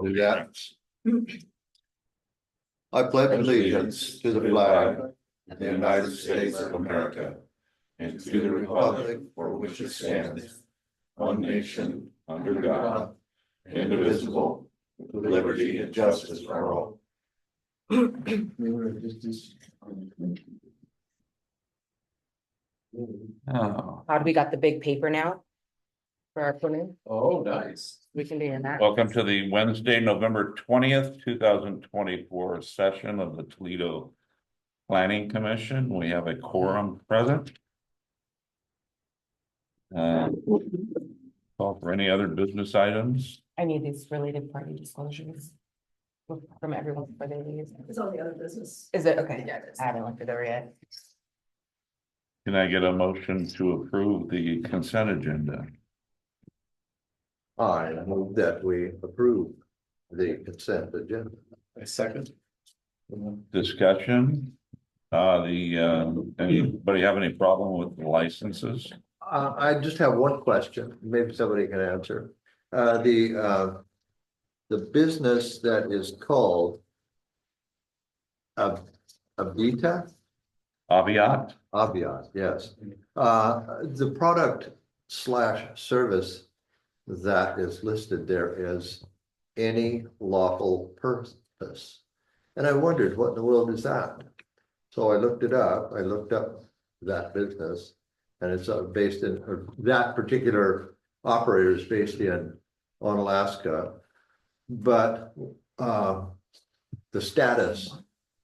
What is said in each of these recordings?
Do that. I pledge allegiance to the flag of the United States of America and to the republic for which it stands, one nation, under God, indivisible, with liberty and justice for all. Oh, How do we got the big paper now? For our printing, Oh, nice. we can do that. welcome to the Wednesday, November 20th, 2024 session of the Toledo Planning Commission. We have a quorum present. Call for any other business items. I need these related party disclosures. From everyone for their leaves. It's all the other business. Is it okay? Yeah, it is. I haven't looked it over yet. Can I get a motion to approve the consent agenda? I move that we approve the consent agenda. A second. Discussion? Anybody have any problem with the licenses? I just have one question, maybe somebody can answer. The business that is called Avita, Aviat? yes. The product / service that is listed there is any lawful purpose. And I wondered, what in the world is that? So I looked it up, I looked up that business, and it's based in, or that particular operator is based on Alaska. But the status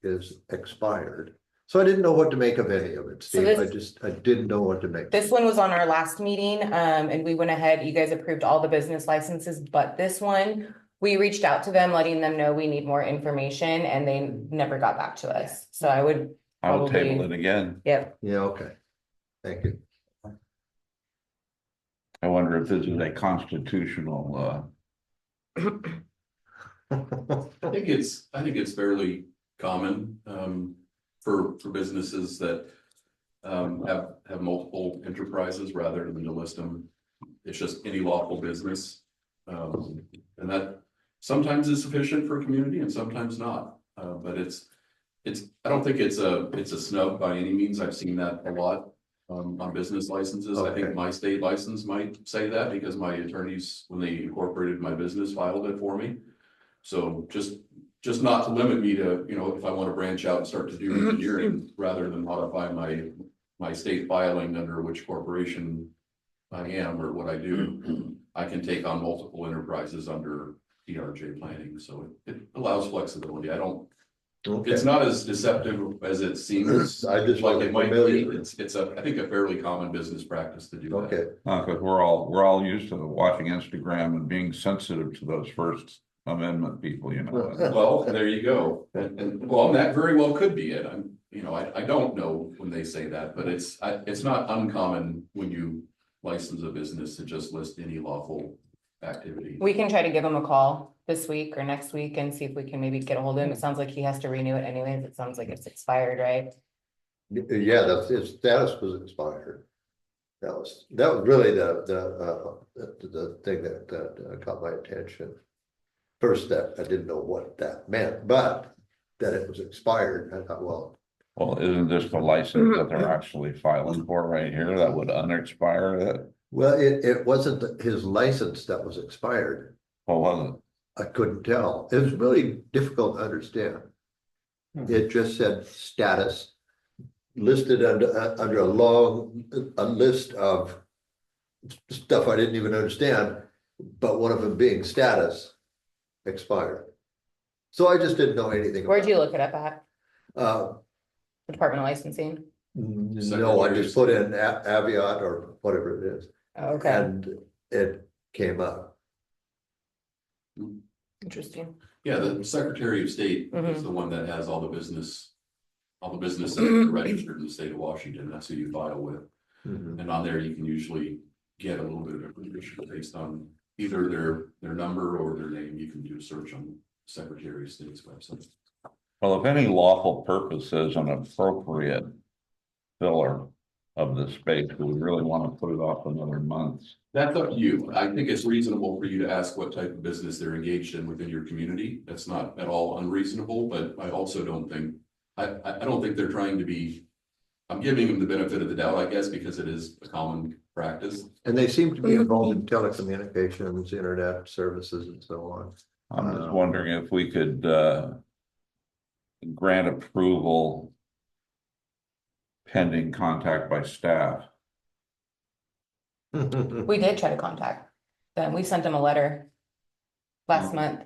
is expired. So I didn't know what to make of any of it, So Steve. this- I didn't know what to make. This one was on our last meeting, and we went ahead, you guys approved all the business licenses, but this one. We reached out to them, letting them know we need more information, and they never got back to us, so I would. I will table Probably- it again. Yep, Yeah, okay. Thank you. I wonder if this is a constitutional, I think it's fairly common, for businesses that, have multiple enterprises rather than to list them. It's just any lawful business. And that sometimes is sufficient for a community and sometimes not. But I don't think it's a snub by any means. I've seen that a lot. On business licenses. I Okay. think my state license might say that because my attorneys, when they incorporated my business, filed it for me. So just not to limit me to, if I want to branch out and start to do engineering rather than modify my state filing under which corporation I am or what I do, I can take on multiple enterprises under TRJ planning. So it allows flexibility. It's not as deceptive as it seems. I just like wasn't it might be. familiar. It's I think a fairly common business practice to do that. Okay, because we're all used to watching Instagram and being sensitive to those First Amendment people, Well, there you go. And that very well could be it. I don't know when they say that, but it's not uncommon when you license a business to just list any lawful activity. we can try to give him a call this week or next week and see if we can maybe get a hold of him. It sounds like he has to renew it anyways. It sounds like it's expired, right? yeah, his status was expired. That was really the thing that caught my attention. First, that I didn't know what that meant, but that it was expired. I thought, well, isn't this the license that they're actually filing for right here that would unexpire that? well, it wasn't his license that was expired. What was it? I couldn't tell. It was really difficult to understand. It just said status listed under a list of stuff I didn't even understand, but one of them being status expired. So I just didn't know anything. Where'd you look it up at? Uh, The Department of Licensing? no, I just put in Aviat or whatever it is, Oh, okay, and it came up. interesting. Yeah, the Secretary of State Mhm. is the one that has all the businesses that are registered in the state of Washington. That's who you file with. Mhm. And on there, you can usually get a little bit of information based on either their number or their name. You can do a search on Secretary of State's website. Well, if any lawful purpose is an appropriate filler of the space? Do we really want to put it off another month? That's up to you. I think it's reasonable for you to ask what type of business they're engaged in within your community. That's not at all unreasonable, but I also don't think, I don't think they're trying to be. I'm giving them the benefit of the doubt, I guess, because it is a common practice. And they seem to be involved in telecommunications, internet services and so on. I'm just wondering if we could, grant approval pending contact by staff. We did try to contact them. We sent them a letter last month.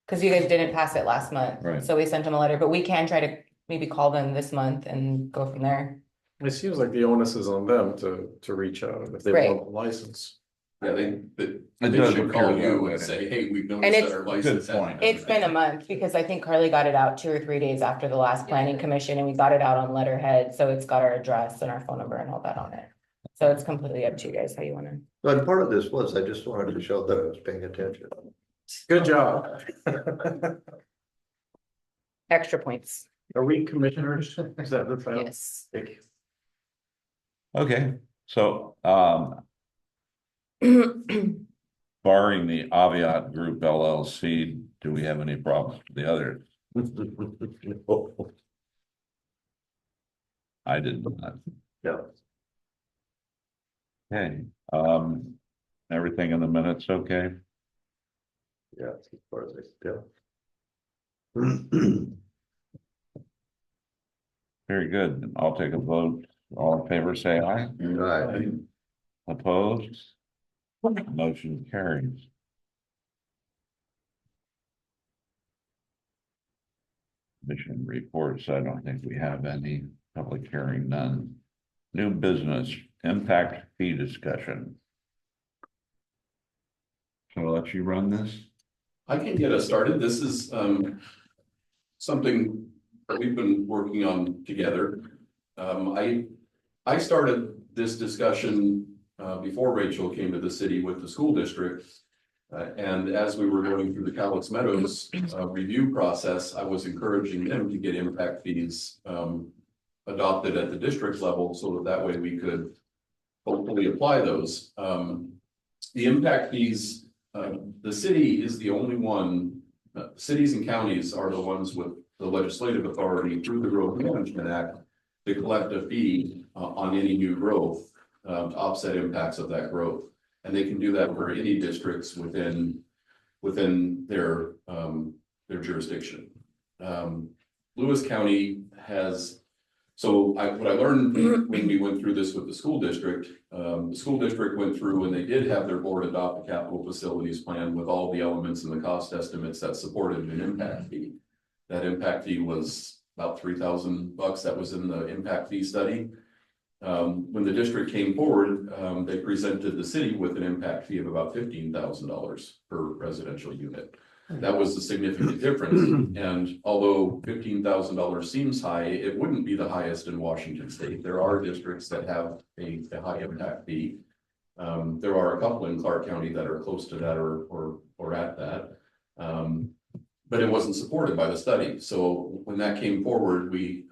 Cause you guys didn't pass it last month. Right. So we sent them a letter, but we can try to maybe call them this month and go from there. It seems like the onus is on them to reach out if they Right. want a license. Yeah, they does should appear call that you way. and say, hey, we've And noticed it's- that our license. Good point. It's been a month because I think Carly got it out 2 or 3 days after the last planning commission and we got it out on letterhead. So it's got our address and our phone number and all that on it. So it's completely up to you guys how you wanna. But part of this was, I just wanted to show that I was paying attention. Good job. Extra points. Are we commissioners? Is that the title? Yes. Thank you. Okay, so, barring the Aviat Group LLC, do we have any problems with the others? I did not. Yeah. Okay, everything in the minutes, okay? Yeah, as far as I can tell. Very good. I'll take a vote. All in favor, say aye. Right. Opposed? Motion carries. Mission reports, I don't think we have any. Public hearing, none. New business, impact fee discussion. So I'll let you run this. I can get us started. This is something that we've been working on together. I started this discussion before Rachel came to the city with the school district. And as we were going through the Cowlitz Meadows review process, I was encouraging them to get impact fees adopted at the district level so that way we could hopefully apply those. The impact fees, the city is the only one, cities and counties are the ones with the legislative authority through the Growth Management Act to collect a fee on any new growth to offset impacts of that growth. And they can do that for any districts within their jurisdiction. Lewis County has, what I learned when we went through this with the school district went through and they did have their board adopt a capital facilities plan with all the elements and the cost estimates that supported an impact fee. That impact fee was about $3,000. That was in the impact fee study. When the district came forward, they presented the city with an impact fee of about $15,000 per residential unit. That was a significant difference. And although $15,000 seems high, it wouldn't be the highest in Washington state. There are districts that have a high impact fee. There are a couple in Clark County that are close to that or at that. But it wasn't supported by the study. So when that came forward, we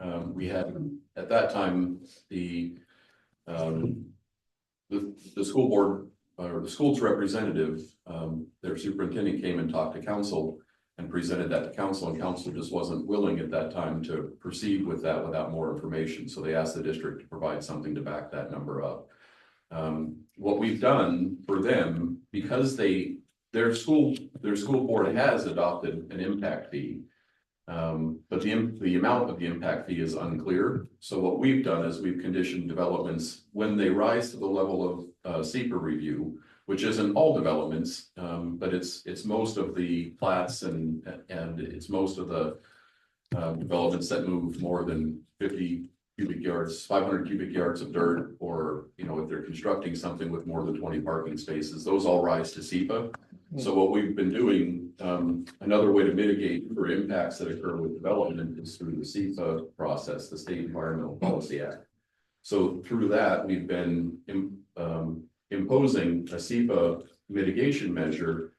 had at that time the school board or the school's representative, their superintendent came and talked to council and presented that to council, and council just wasn't willing at that time to proceed with that without more information. So they asked the district to provide something to back that number up. What we've done for them, because their school board has adopted an impact fee. But the amount of the impact fee is unclear. So what we've done is we've conditioned developments when they rise to the level of SEPA review, which isn't all developments, but it's most of the plats and it's most of the developments that move more than 50 cubic yards, 500 cubic yards of dirt, or if they're constructing something with more than 20 parking spaces, those all rise to SEPA. So what we've been doing, another way to mitigate for impacts that occur with development is through the SEPA process, the State Environmental Policy Act. So through that, we've been imposing a SEPA mitigation measure,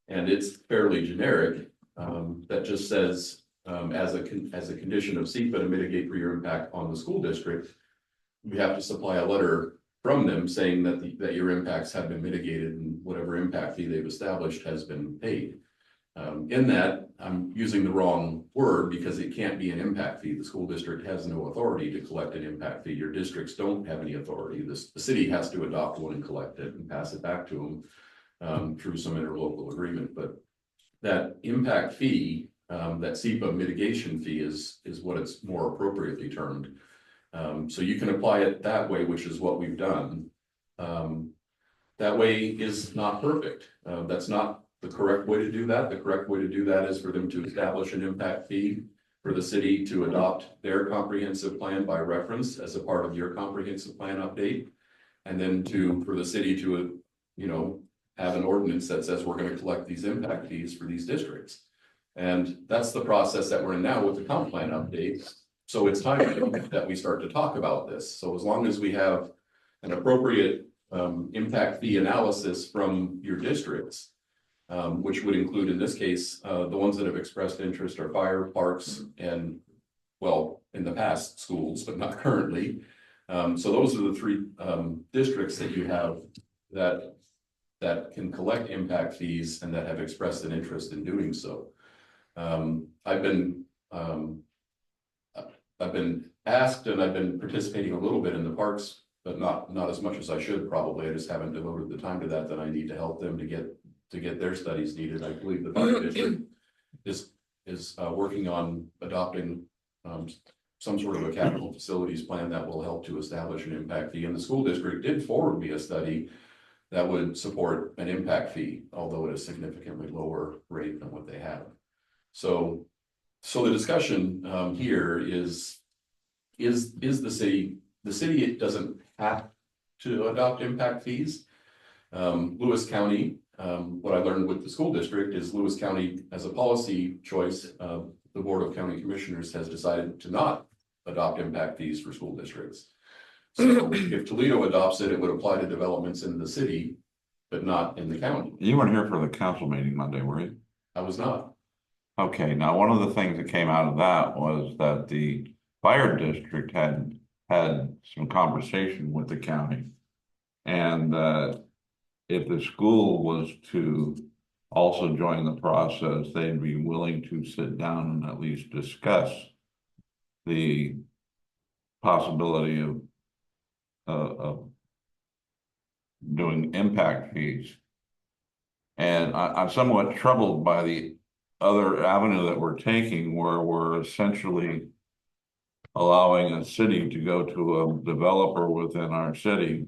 and it's fairly generic, that just says, as a condition of SEPA to mitigate for your impact on the school district, we have to supply a letter from them saying that that your impacts have been mitigated and whatever impact fee they've established has been paid. In that, I'm using the wrong word because it can't be an impact fee. The school district has no authority to collect an impact fee. Your districts don't have any authority. The city has to adopt one and collect it and pass it back to them through some interlocal agreement. But that impact fee, that SEPA mitigation fee is what it's more appropriately termed. So you can apply it that way, which is what we've done. That way is not perfect. That's not the correct way to do that. The correct way to do that is for them to establish an impact fee for the city to adopt their comprehensive plan by reference as a part of your comprehensive plan update. And then for the city to, have an ordinance that says we're going to collect these impact fees for these districts. And that's the process that we're in now with the comp plan update. So it's time that we start to talk about this. So as long as we have an appropriate impact fee analysis from your districts, which would include in this case, the ones that have expressed interest are fire, parks, and well, in the past schools, but not currently. So those are the three districts that you have that can collect impact fees and that have expressed an interest in doing so. I've been asked and I've been participating a little bit in the parks, but not as much as I should probably. I just haven't devoted the time to that I need to help them to get their studies needed. I believe the fire district is working on adopting some sort of a capital facilities plan that will help to establish an impact fee. And the school district did forward me a study that would support an impact fee, although at a significantly lower rate than what they have. So the discussion here is the city it doesn't have to adopt impact fees. Lewis County, what I learned with the school district is Lewis County, as a policy choice, the Board of County Commissioners has decided to not adopt impact fees for school districts. So if Toledo adopts it, it would apply to developments in the city, but not in the county. You weren't here for the council meeting Monday, were you? I was not. Okay, now one of the things that came out of that was that the fire district had some conversation with the county. And if the school was to also join the process, they'd be willing to sit down and at least discuss the possibility of doing impact fees. And I'm somewhat troubled by the other avenue that we're taking, where we're essentially allowing a city to go to a developer within our city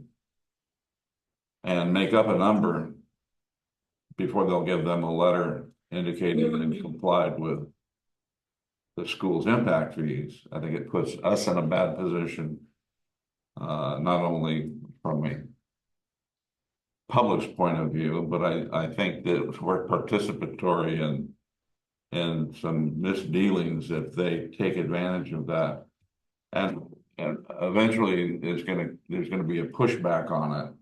and make up a number before they'll give them a letter indicating they complied with the school's impact fees. I think it puts us in a bad position, not only from a public's point of view, but I think that we're participatory in some misdealings if they take advantage of that. And eventually there's gonna be a pushback on it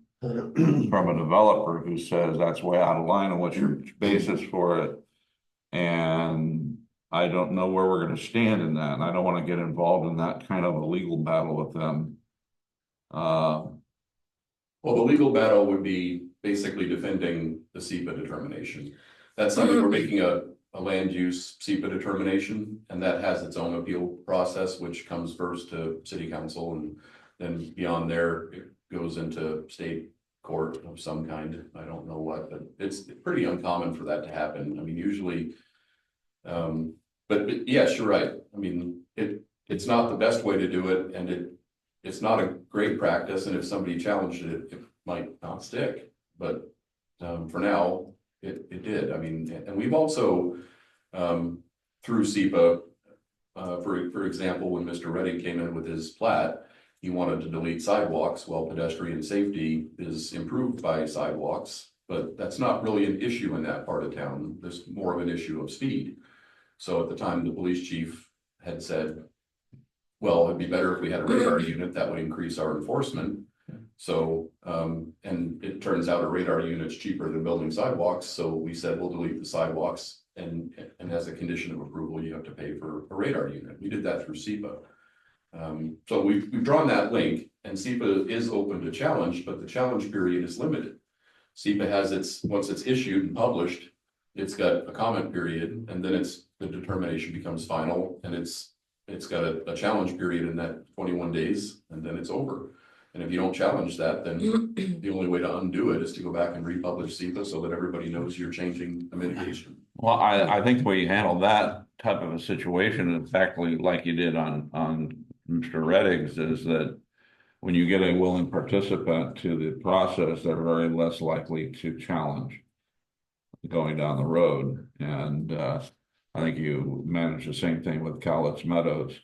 from a developer who says that's way out of line and what's your basis for it. And I don't know where we're gonna stand in that. And I don't want to get involved in that kind of a legal battle with them. Well, the legal battle would be basically defending the SEPA determination. That's something we're making a land use SEPA determination, and that has its own appeal process, which comes first to city council, and then beyond there, it goes into state court of some kind. I don't know what, but it's pretty uncommon for that to happen. I mean, usually, but yes, you're right. I mean, it's not the best way to do it, and it's not a great practice, and if somebody challenged it, it might not stick. But for now, it did. I mean, and we've also through SEPA, for example, when Mr. Reddick came in with his plat, he wanted to delete sidewalks. Well, pedestrian safety is improved by sidewalks, but that's not really an issue in that part of town. There's more of an issue of speed. So at the time, the police chief had said, well, it'd be better if we had a radar unit that would increase our enforcement. So, and it turns out a radar unit's cheaper than building sidewalks. So we said, we'll delete the sidewalks, and as a condition of approval, you have to pay for a radar unit. We did that through SEPA. So we've drawn that link, and SEPA is open to challenge, but the challenge period is limited. SEPA has once it's issued and published, it's got a comment period, and then the determination becomes final, and it's got a challenge period in that 21 days, and then it's over. And if you don't challenge that, then the only way to undo it is to go back and republish SEPA so that everybody knows you're changing the mitigation. Well, I think the way you handle that type of a situation, exactly like you did on Mr. Redding's, is that when you get a willing participant to the process, they're very less likely to challenge going down the road. And I think you manage the same thing with Cowlitz Meadows.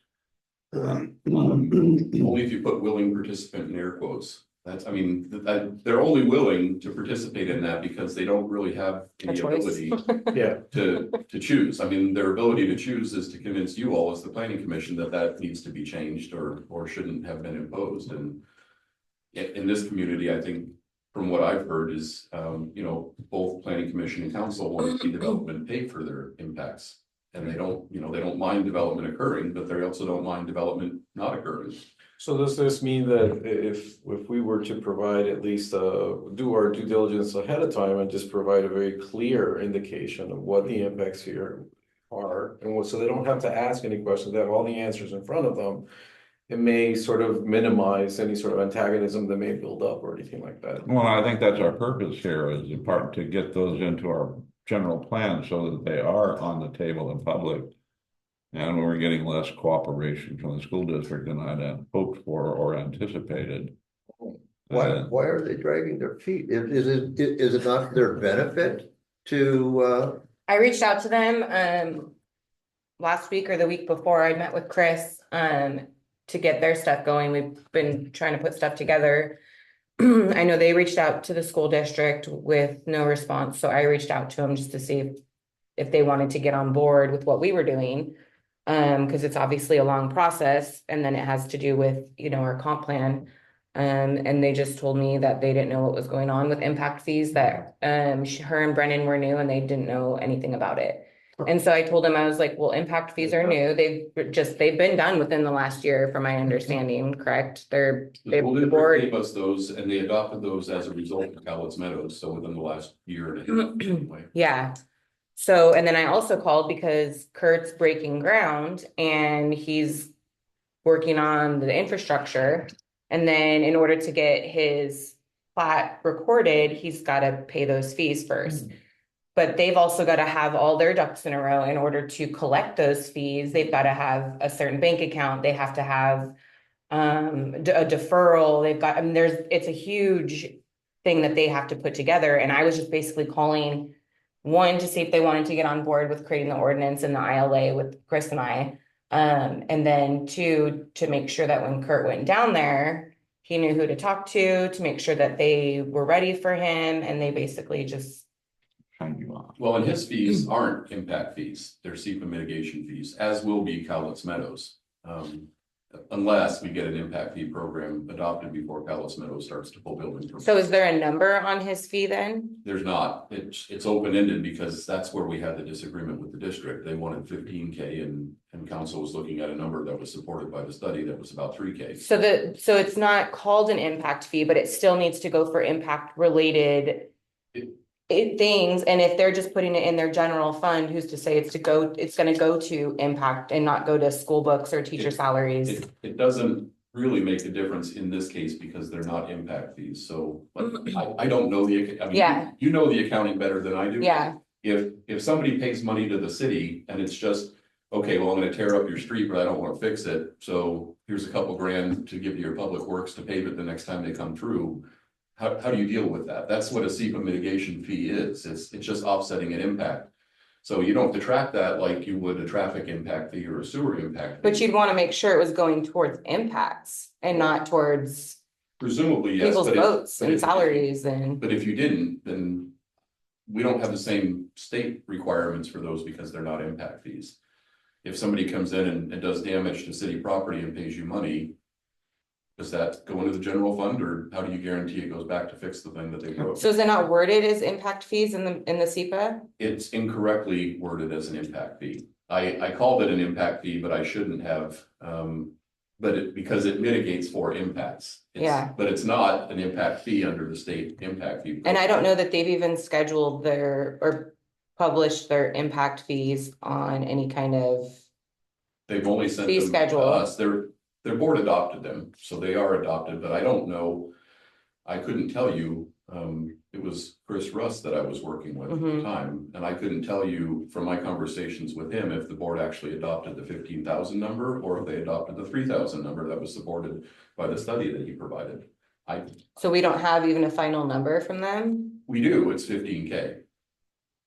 Only if you put willing participant in air quotes. They're only willing to participate in that because they don't really have A any choice. ability Yeah, to choose. I mean, their ability to choose is to convince you all as the planning commission that needs to be changed or shouldn't have been imposed. And in this community, I think from what I've heard is, both planning commission and council want to see development pay for their impacts. And they don't mind development occurring, but they also don't mind development not occurring. so does this mean that if we were to provide at least do our due diligence ahead of time and just provide a very clear indication of what the impacts here are, so they don't have to ask any questions, they have all the answers in front of them, it may sort of minimize any sort of antagonism that may build up or anything like that. Well, I think that's our purpose here, is in part to get those into our general plan so that they are on the table in public. And we're getting less cooperation from the school district than I'd hoped for or anticipated. Why are they dragging their feet? Is it not their benefit to, I reached out to them last week or the week before. I met with Chris to get their stuff going. We've been trying to put stuff together. I know they reached out to the school district with no response, so I reached out to them just to see if they wanted to get on board with what we were doing. Because it's obviously a long process, and then it has to do with, our comp plan. And they just told me that they didn't know what was going on with impact fees, that her and Brennan were new and they didn't know anything about it. And so I told him, I was like, well, impact fees are new. They've been done within the last year, from my understanding, correct? The school district gave us those, and they adopted those as a result of Cowlitz Meadows, so within the last year and a half. Anyway. Yeah. So, and then I also called because Kurt's breaking ground and he's working on the infrastructure. And then in order to get his plat recorded, he's got to pay those fees first. But they've also got to have all their ducks in a row in order to collect those fees. They've got to have a certain bank account. They have to have a deferral. They've got, it's a huge thing that they have to put together. And I was just basically calling, one, to see if they wanted to get on board with creating the ordinance and the ILA with Chris and I. And then two, to make sure that when Kurt went down there, he knew who to talk to make sure that they were ready for him. And they basically just. Well, and his fees aren't impact fees, they're SEPA mitigation fees, as will be Cowlitz Meadows. Unless we get an impact fee program adopted before Cowlitz Meadows starts to pull building permits. So is there a number on his fee then? There's not, it's open-ended because that's where we had the disagreement with the district. They wanted 15K and council was looking at a number that was supported by the study that was about 3K. So it's not called an impact fee, but it still needs to go for impact related things. And if they're just putting it in their general fund, who's to say it's gonna go to impact and not go to school books or teacher salaries? It doesn't really make a difference in this case because they're not impact fees. So I don't know Yeah. you know the accounting better than I do. Yeah, If somebody pays money to the city and it's just, okay, well, I'm gonna tear up your street, but I don't wanna fix it. So here's a couple grand to give to your public works to pave it the next time they come through. How do you deal with that? That's what a SEPA mitigation fee is. It's just offsetting an impact. So you don't have to track that like you would a traffic impact fee or a sewer impact. but you'd want to make sure it was going towards impacts and not towards Presumably, yes. people's but if- votes but and if- salaries and. But if you didn't, then we don't have the same state requirements for those because they're not impact fees. If somebody comes in and does damage to city property and pays you money, does that go into the general fund or how do you guarantee it goes back to fix the thing that they broke? So is it not worded as impact fees in the SEPA? It's incorrectly worded as an impact fee. I called it an impact fee, but I shouldn't have. because it mitigates for impacts. Yeah. But it's not an impact fee under the state impact fee. And I don't know that they've even scheduled their, or published their impact fees on any kind of, They've only sent Fee them to schedule. us, their board adopted them, so they are adopted, but I don't know. I couldn't tell you, it was Chris Russ that I was working with at the Mhm. time, and I couldn't tell you from my conversations with him if the board actually adopted the 15,000 number, or if they adopted the 3,000 number that was supported by the study that he provided. so we don't have even a final number from them. We do, it's 15K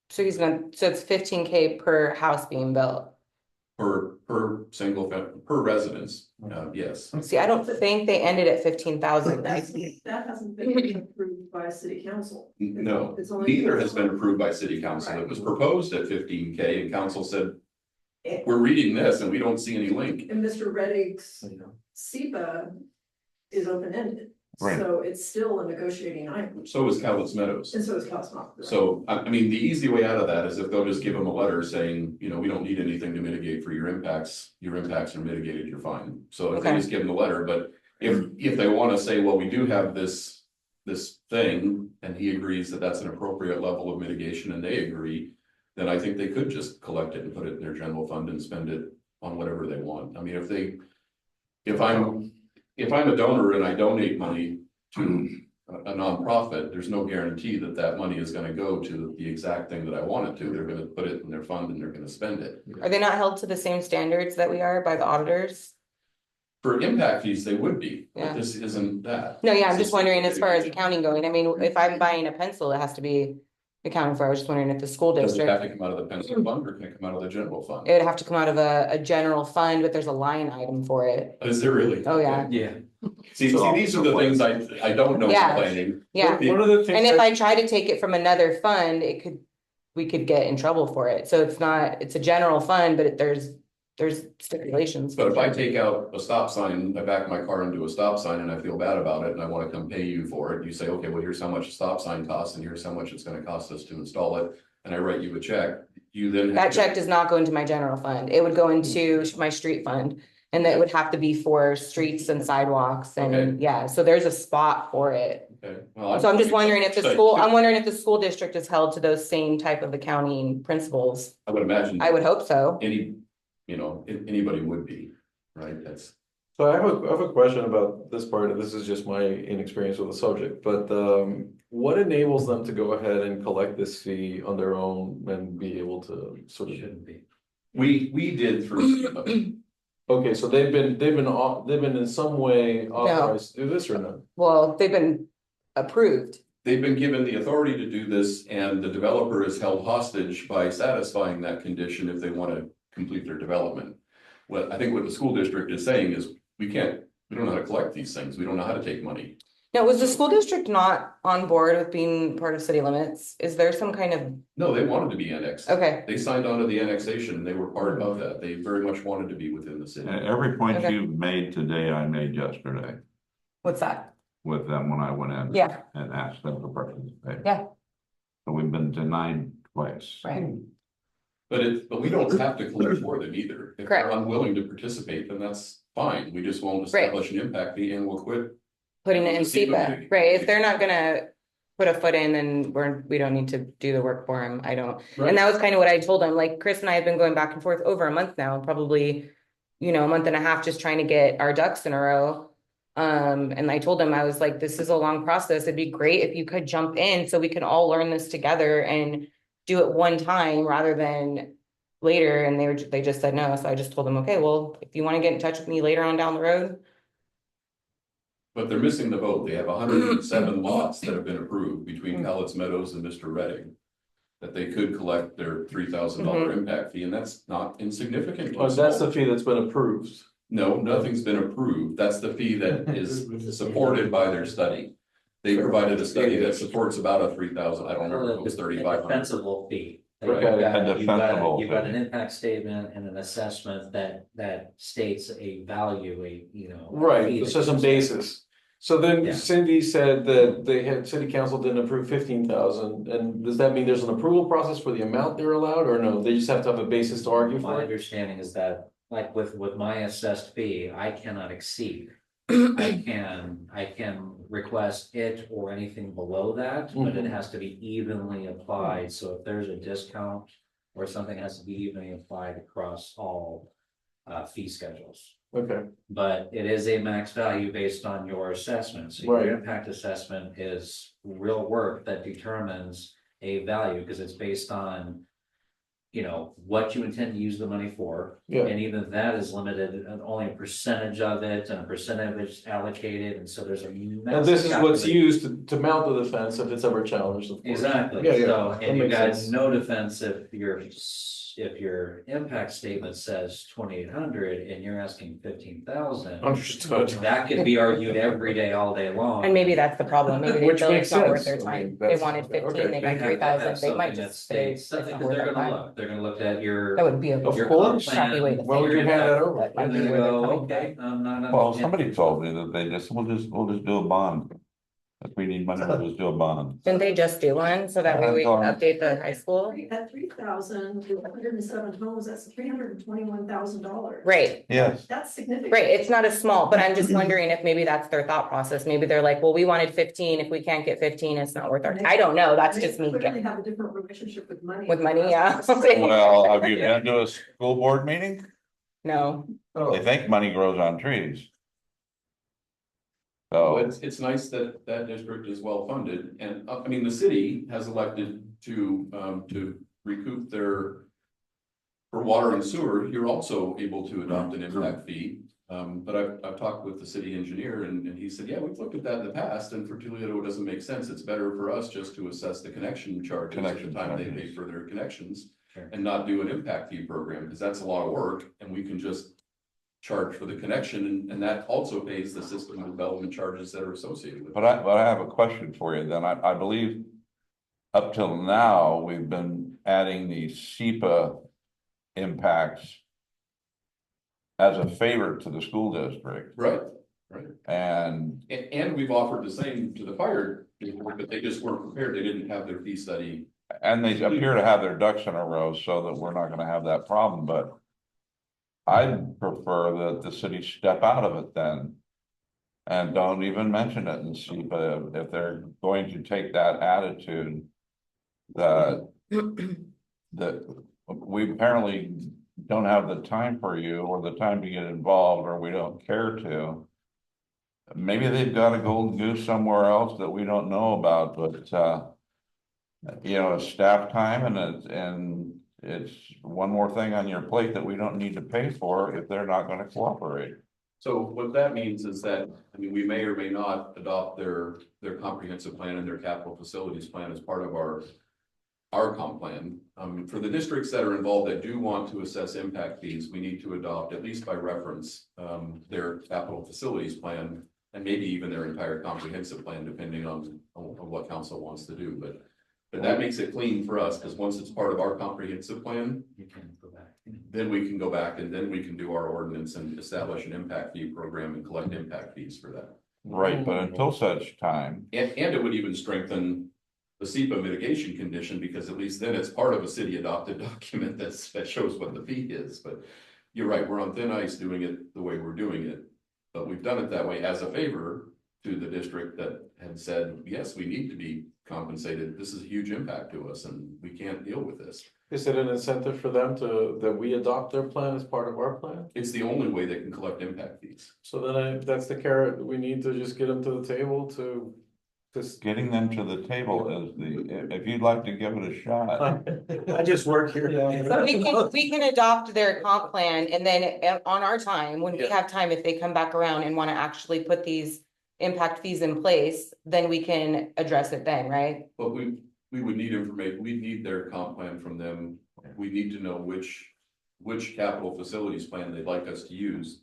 So so it's 15K per house being built. per per residence, yes. See, I don't think they ended at 15,000. That hasn't been approved by city council. No, It's only- neither has been approved by city council. It was proposed at 15K and council said, we're reading this and we don't see any link. And Mr. Reddick's SEPA is open-ended, Right. so it's still a negotiating item, So is Cowlitz Meadows. and so is Cosmo. So, I mean, the easy way out of that is if they'll just give them a letter saying, you know, we don't need anything to mitigate for your impacts are mitigated, you're fine. So if they Okay. just give them the letter, but if they wanna say, well, we do have this thing, and he agrees that that's an appropriate level of mitigation and they agree, then I think they could just collect it and put it in their general fund and spend it on whatever they want. I mean, if I'm a donor and I donate money to a nonprofit, there's no guarantee that that money is gonna go to the exact thing that I want it to. They're gonna put it in their fund and they're gonna spend it. Are they not held to the same standards that we are by the auditors? For impact fees, they would be, Yeah. but this isn't that. No, yeah, I'm This just is wondering as far as mitigation. accounting going. I mean, if I'm buying a pencil, it has to be accounted for. I was just wondering if the school Does it have district, to come out of the pencil fund or can it come out of the general fund? it would have to come out of a general fund, but there's a line item for it. Is there really? Oh, yeah. Yeah. See, these are the things I don't know Yeah. planning. Yeah. One of the things. And if I try to take it from another fund, we could get in trouble for it. So it's a general fund, but there's stipulations. But if I take out a stop sign, I back my car into a stop sign and I feel bad about it and I wanna come pay you for it, you say, okay, well, here's how much a stop sign costs and here's how much it's gonna cost us to install it. And I write you a check, you then. That check does not go into my general fund. It would go into my street fund. And that would have to be for streets and sidewalks Okay. and, yeah, so there's a spot for it. Okay, well, So I'm just wondering if So- I'm wondering if the school district is held to those same type of accounting principles. I would imagine. I would hope so. Anybody would be, right? That's, So I have a question about this part, and this is just my inexperience with the subject, but what enables them to go ahead and collect this fee on their own and be able to sort of? Shouldn't be. we did through. Okay, so they've been in some way authorized to do this or not? Well, they've been approved. They've been given the authority to do this and the developer is held hostage by satisfying that condition if they want to complete their development. What I think what the school district is saying is, we don't know how to collect these things. We don't know how to take money. Now, was the school district not on board with being part of city limits? Is there some kind of, No, they wanted to be annexed. okay, They signed on to the annexation. They were part of that. They very much wanted to be within the city. Every point Okay. you've made today, I made yesterday what's that? with them when I went in. Yeah. And asked them to participate. Yeah. So we've been denied twice. Right. But we don't have to collect for them either. If they're Correct. unwilling to participate, then that's fine. We just won't Right. establish an impact fee and we'll quit. Putting it in SEPA. SEPA, right? If they're not gonna put a foot in, then we don't need to do the work for them. I don't. And that was kind of what I told him, like Chris and I have been going back and forth over a month now, probably, a month and a half, just trying to get our ducks in a row. And I told him, I was like, this is a long process. It'd be great if you could jump in so we can all learn this together and do it one time rather than later. And they just said no. So I just told them, okay, well, if you want to get in touch with me later on down the road. But they're missing the boat. They have 107 lots that have been approved between Cowlitz Meadows and Mr. Redding. That they could collect their $3,000 impact fee, and that's not insignificant. Oh, that's the fee that's been approved. No, nothing's been approved. That's the fee that is supported by their study. They provided a study that supports about a 3,000, I don't remember, if it was A 3,500. defensible fee. Right. You've got defensible you've got fee. an impact statement and an assessment that states a value, a fee Right, that so some you- basis. So then Yeah. Cindy said that city council didn't approve 15,000, and does that mean there's an approval process for the amount they're allowed, or no, they just have to have a basis to argue My for it? understanding is that like with my assessed fee, I cannot exceed. I can request it or anything below that, but it has to be evenly applied, so if there's a discount. Or something has to be evenly applied across all fee schedules. Okay, But it is a max value based on your assessment, so Right. your impact assessment is real work that determines a value, because it's based on. You know, what you intend to use the money for. Yeah. And even that is limited, and only a percentage of it, and a percentage is allocated, and so there's a. and this is what's used to mount the defense if it's ever challenged, of course. Exactly, Yeah, yeah, so, that and you makes got sense. no defense if your impact statement says 2,800 and you're asking 15,000. Understood. That could be argued every day, all day long. And maybe that's the problem, maybe they Which feel makes it's not worth sense. their I mean, time, they that's- wanted okay. 15, they got They have to have 3,000, they might something that just say. states, it's not because worth they're our gonna time. look, they're gonna look at your. That would be a Of your course. comp plan, crappy way to Why say would it, you hand that over? but might And be then where they're go, coming okay, I'm not. Well, somebody told me that we'll just do a bond. If we need money, we'll just do a bond. Didn't they just do one, so that way we can update the high school? At 3,000, with 107 homes, that's $321,000. Right, Yes, That's significant. right, it's not a small, but I'm just wondering if maybe that's their thought process, maybe they're like, well, we wanted 15, if we can't get 15, it's not worth our time. I don't know, that's They just me, clearly have a different relationship with money. with money, yeah. well, have you been to a school board meeting? No, Oh. They think money grows on trees. Well, So, it's nice that that district is well funded, and I mean, the city has elected to recoup their. For water and sewer, you're also able to adopt an impact fee, but I've talked with the city engineer and he said, yeah, we've looked at that in the past, and for Toledo, it doesn't make sense, it's better for us just to assess the connection charges at the Connection time they charges. pay for their connections. Sure. And not do an impact fee program, because that's a lot of work, and we can just charge for the connection, and that also pays the system development charges that are associated with it. but I have a question for you then. I believe. Up till now, we've been adding the SEPA impacts. As a favor to the school district Right, and and we've offered the same to the fire, but they just weren't prepared, they didn't have their fee study. they appear to have their ducks in a row so that we're not gonna have that problem, but. I'd prefer that the city step out of it then. And don't even mention it in SEPA if they're going to take that attitude. That we apparently don't have the time for you or the time to get involved, or we don't care to. Maybe they've got a golden goose somewhere else that we don't know about, but you know, it's staff time and it's one more thing on your plate that we don't need to pay for if they're not gonna cooperate. So what that means is that, I mean, we may or may not adopt their comprehensive plan and their capital facilities plan as part of our comp plan. For the districts that are involved that do want to assess impact fees, we need to adopt, at least by reference, their capital facilities plan. And maybe even their entire comprehensive plan, depending on what council wants to do, but that makes it clean for us, because once it's part of our comprehensive plan, You can go back. then we can go back and then we can do our ordinance and establish an impact fee program and collect impact fees for that. Right, but until such time, And it would even strengthen the SEPA mitigation condition, because at least then it's part of a city adopted document that shows what the fee is, but you're right, we're on thin ice doing it the way we're doing it. But we've done it that way as a favor to the district that had said, yes, we need to be compensated. This is a huge impact to us and we can't deal with this. Is it an incentive for them that we adopt their plan as part of our plan? It's the only way they can collect impact fees. So then that's the carrot, we need to just get them to the table to. getting them to the table is if you'd like to give it a shot. I just work here. so we can adopt their comp plan, and then on our time, when we Yeah. have time, if they come back around and wanna actually put these impact fees in place, then we can address it then, right? But we would need information, we need their comp plan from them. We need to know which capital facilities plan they'd like us to use.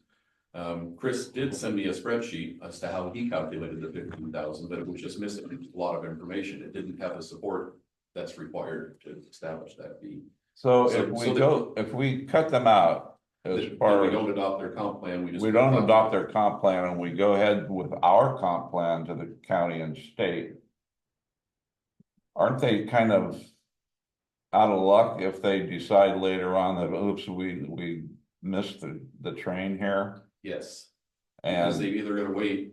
Chris did send me a spreadsheet as to how he calculated the 15,000, but it was just missing a lot of information. It didn't have the support that's required to establish that fee. So So if we cut them out as If far we as, don't adopt their comp plan, we just. we don't adopt their comp plan and we go ahead with our comp plan to the county and state. Aren't they kind of out of luck if they decide later on that, oops, we missed the train here. Yes, because And they've either gonna wait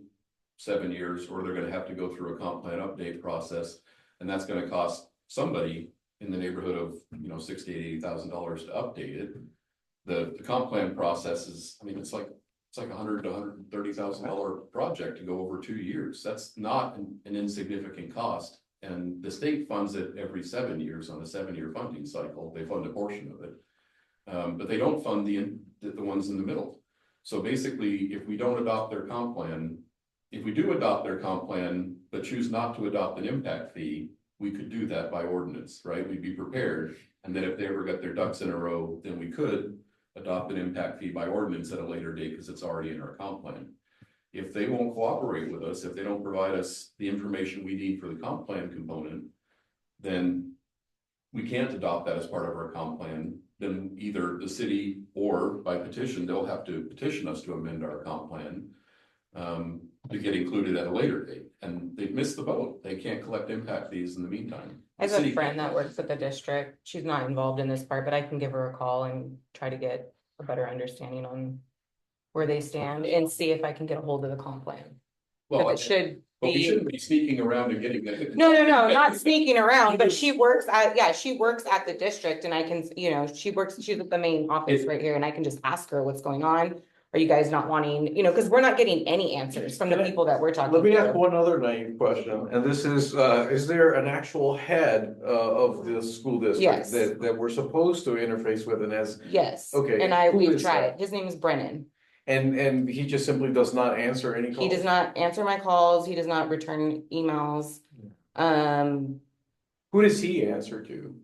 7 years or they're gonna have to go through a comp plan update process. And that's gonna cost somebody in the neighborhood of, $60,000 to update it. The comp plan process is, I mean, it's like $100,000 to $130,000 project to go over 2 years. That's not an insignificant cost. And the state funds it every 7 years on a 7-year funding cycle. They fund a portion of it. But they don't fund the ones in the middle. So basically, if we don't adopt their comp plan, if we do adopt their comp plan, but choose not to adopt an impact fee, we could do that by ordinance, right? We'd be prepared. And then if they ever got their ducks in a row, then we could adopt an impact fee by ordinance at a later date because it's already in our comp plan. If they won't cooperate with us, if they don't provide us the information we need for the comp plan component, then we can't adopt that as part of our comp plan. Then either the city or by petition, they'll have to petition us to amend our comp plan to get included at a later date. And they've missed the boat. They can't collect impact fees in the meantime. I The have a city friend can't. that works at the district. She's not involved in this part, but I can give her a call and try to get a better understanding on where they stand and see if I can get a hold of the comp plan. Well, Because it should but we be, shouldn't be sneaking around and getting that. no, not sneaking around, but she works at, she works at the district and I can, she's at the main office right here and I can just ask her what's going on. Are you guys not wanting, because we're not getting any answers from the people that we're talking Let me ask to. one other naive question, and this is there an actual head of the school district? Yes. That we're supposed to interface with and as, Yes, Okay, and who we've is tried. that? His name is Brennan. and he just simply does not answer any calls? He does not answer my calls. He does not return emails. Who does he answer to?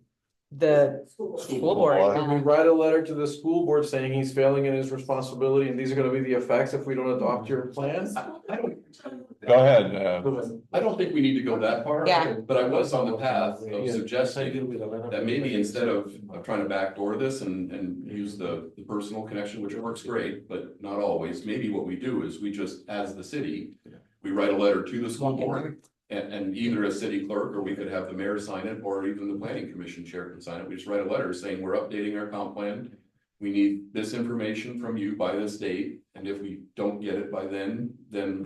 The school board. Can we write a letter to the school board saying he's failing in his responsibility and these are gonna be the effects if we don't adopt your plan? go ahead, I don't think we need to go that far. Yeah. But I was on the path of suggesting that maybe instead of trying to backdoor this and use the personal connection, which works great, but not always, maybe what we do is we just, as the city, we write a letter to the school board. And either a city clerk, or we could have the mayor sign it, or even the planning commission chair can sign it. We just write a letter saying we're updating our comp plan. We need this information from you by this date, and if we don't get it by then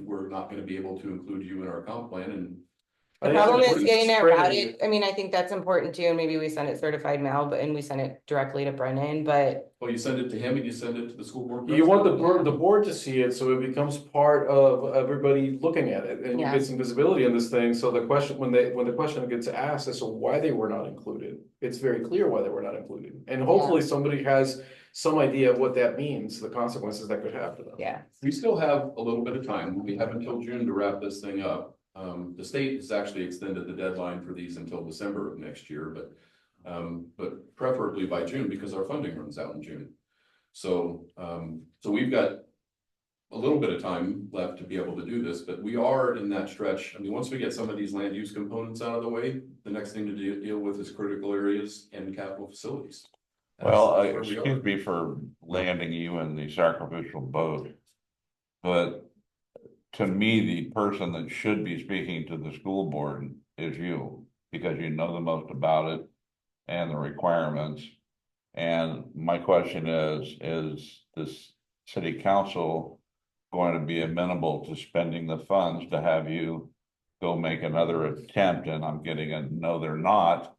we're not gonna be able to include you in our comp plan and. The problem is getting it routed. I mean, I think that's important too, and maybe we send it certified mail, and we send it directly to Brennan, but Well, you send it to him and you send it to the school board. You want president? the board to see it, so it becomes part of everybody looking at it, and you Yeah. get some visibility on this thing, so the question, when the question gets asked as to why they were not included. It's very clear why they were not included, and hopefully somebody has some idea of what that means, the consequences that could have to them. yeah. We still have a little bit of time. We have until June to wrap this thing up. The state has actually extended the deadline for these until December of next year, but preferably by June because our funding runs out in June. So we've got a little bit of time left to be able to do this, but we are in that stretch. I mean, once we get some of these land use components out of the way, the next thing to deal with is critical areas and capital facilities. well, That's where we are. excuse me for landing you in the sacrificial boat. But to me, the person that should be speaking to the school board is you, because you know the most about it and the requirements. And my question is this city council going to be amenable to spending the funds to have you go make another attempt? And I'm getting a no, they're not.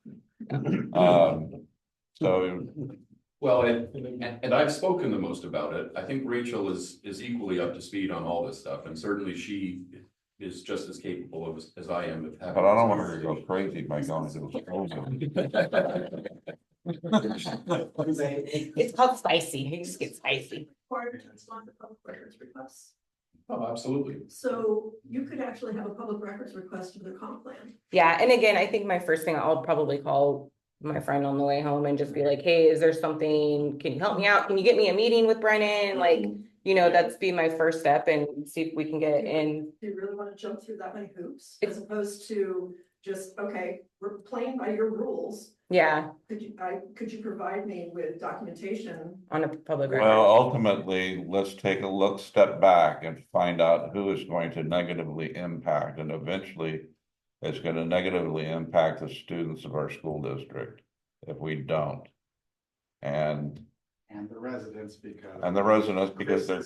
So Well, and I've spoken the most about it. I think Rachel is equally up to speed on all this stuff, and certainly she is just as capable as I am of having. but I don't want her to go crazy by going to the school board. It's called spicy. You just get spicy. Required to respond to public records requests. Oh, absolutely. So you could actually have a public records request to the comp plan. Yeah, and again, I think my first thing, I'll probably call my friend on the way home and just be like, hey, is there something, can you help me out? Can you get me a meeting with Brennan? Like, that's be my first step and see if we can get it in. Do you really want to jump through that many hoops as opposed to just, okay, we're playing by your rules. Yeah, Could you provide me with documentation? on a public Well, record. ultimately, let's take a step back and find out who is going to negatively impact, and eventually it's going to negatively impact the students of our school district if we don't. And And the residents because. And the residents, because they're,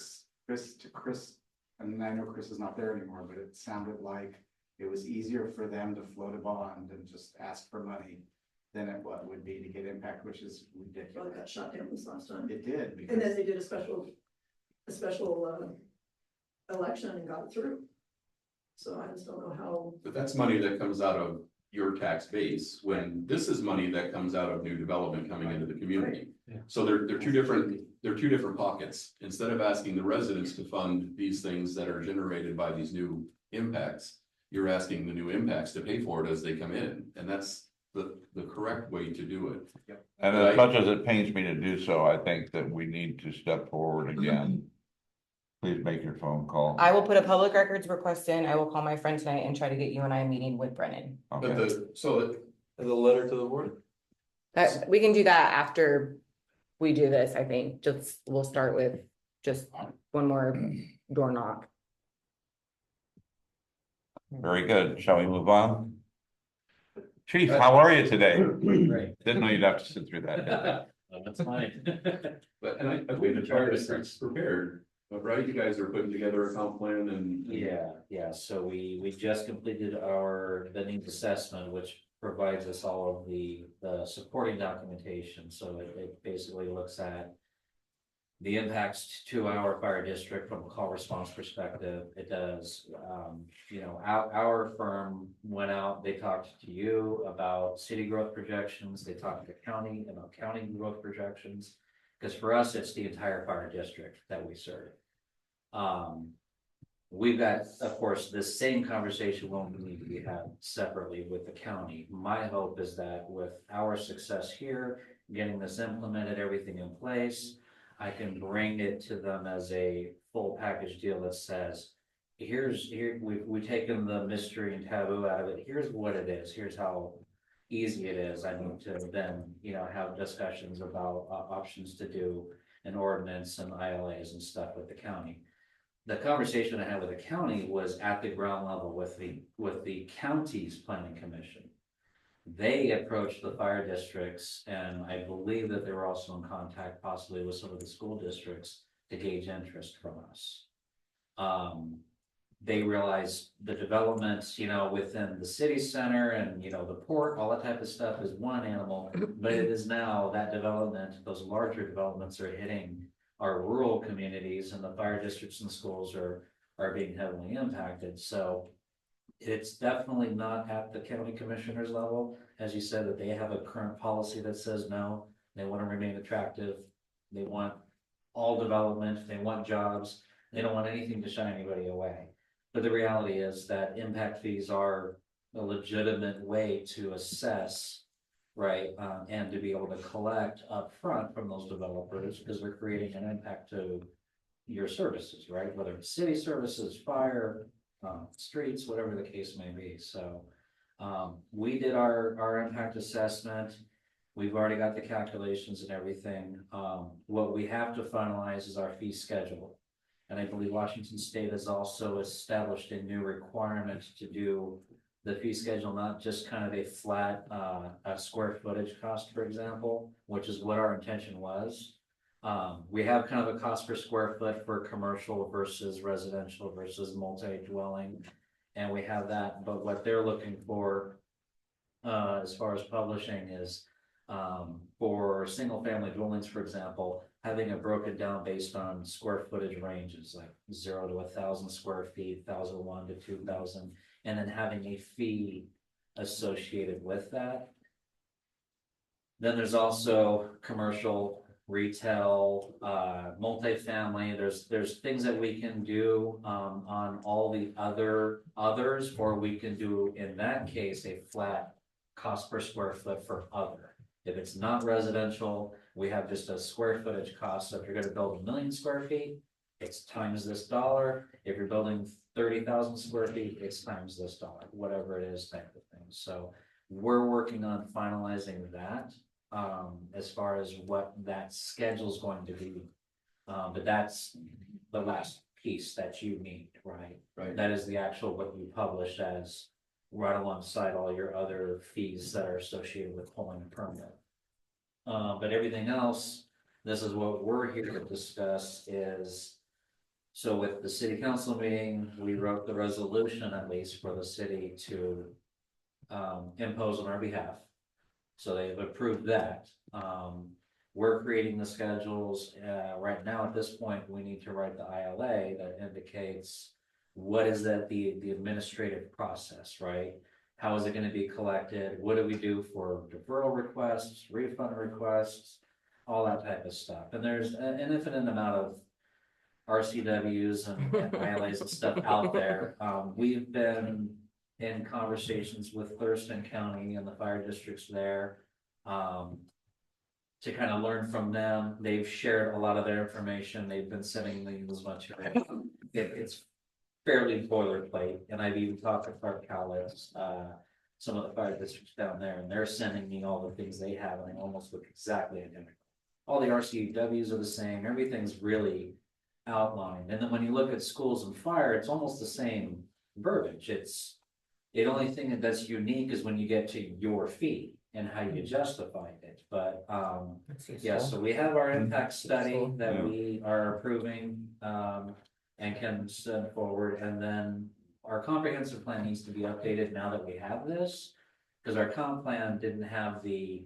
Chris, and I know Chris is not there anymore, but it sounded like it was easier for them to float a bond and just ask for money than it what would be to get impact, which is Well, it ridiculous. got shot down this last time. It did And then because, they did a special election and got it through. So I just don't know how, But that's money that comes out of your tax base, when this is money that comes out of new development coming into the community. Yeah. So they're two different pockets. Instead of asking the residents to fund these things that are generated by these new impacts, you're asking the new impacts to pay for it as they come in, and that's the correct way to do it. and as much as it pains me to do so, I think that we need to step forward again. Please make your phone call. I will put a public records request in. I will call my friend tonight and try to get you and I a meeting with Brennan. But Okay, As a letter to the board? That, we can do that after we do this, I think. Just, we'll start with just one more door knock. very good. Shall we move on? Chief, how are you today? Great. Didn't know you'd have to sit through that. That's fine. But, and I believe the charter is prepared, but right, you guys are putting together a comp plan and. Yeah, so we just completed the needs assessment, which provides us all of the supporting documentation, so it basically looks at the impacts to our fire district from a call response perspective. It does, our firm went out, they talked to you about city growth projections, they talked to the county about county growth projections. Because for us, it's the entire fire district that we serve. We've got, of course, the same conversation will need to be had separately with the county. My hope is that with our success here, getting this implemented, everything in place, I can bring it to them as a full package deal that says, we've taken the mystery and taboo out of it. Here's what it is. Here's how easy it is. I need to then, have discussions about options to do an ordinance and ILAs and stuff with the county. The conversation I had with the county was at the ground level with the county's planning commission. They approached the fire districts, and I believe that they were also in contact possibly with some of the school districts to gauge interest from us. They realized the developments, within the city center and, the port, all that type of stuff is one animal, but it is now that development, those larger developments are hitting our rural communities, and the fire districts and schools are being heavily impacted. So it's definitely not at the county commissioners level, as you said, that they have a current policy that says no, they want to remain attractive. They want all development, they want jobs, they don't want anything to shy anybody away. But the reality is that impact fees are a legitimate way to assess, right? And to be able to collect upfront from those developers, because they're creating an impact to your services, right? Whether it's city services, fire, streets, whatever the case may be. So we did our impact assessment. We've already got the calculations and everything. What we have to finalize is our fee schedule. And I believe Washington State has also established a new requirement to do the fee schedule, not just kind of a flat square footage cost, for example, which is what our intention was. We have kind of a cost per square foot for commercial versus residential versus multi-dwelling. And we have that, but what they're looking for as far as publishing is for single family dwellings, for example, having it broken down based on square footage ranges, like 0 to 1,000 square feet, 1,001 to 2,000, and then having a fee associated with that. Then there's also commercial, retail, multifamily. There's things that we can do on all the others, or we can do in that case a flat cost per square foot for other. If it's not residential, we have just a square footage cost. So if you're going to build 1 million square feet, it's times this dollar. If you're building 30,000 square feet, it's times this dollar, whatever it is, type of thing. So we're working on finalizing that as far as what that schedule is going to be. But that's the last piece that you need, right? Right. That is the actual what you publish as right alongside all your other fees that are associated with pulling a permit. But everything else, This is what we're here to discuss is. So with the city council meeting, we wrote the resolution at least for the city to impose on our behalf. So they've approved that. We're creating the schedules. Right now, at this point, we need to write the ILA that indicates what is that the administrative process, right? How is it going to be collected? What do we do for deferral requests, refund requests, all that type of stuff? And there's an infinite amount of RCWs and ILAs and stuff out there. We've been in conversations with Thurston County and the fire districts there. To kind of learn from them. They've shared a lot of their information. They've been sending me as much. It's fairly boilerplate, and I've even talked to Clark Callis, some of the fire districts down there, and they're sending me all the things they have, and they almost look exactly identical. All the RCWs are the same. Everything's really outlined. And then when you look at schools and fire, it's almost the same verbiage. The only thing that's unique is when you get to your fee and how you justified it. But yeah, so we have our impact study that we are approving and can send forward. And then our comprehensive plan needs to be updated now that we have this, because our comp plan didn't have the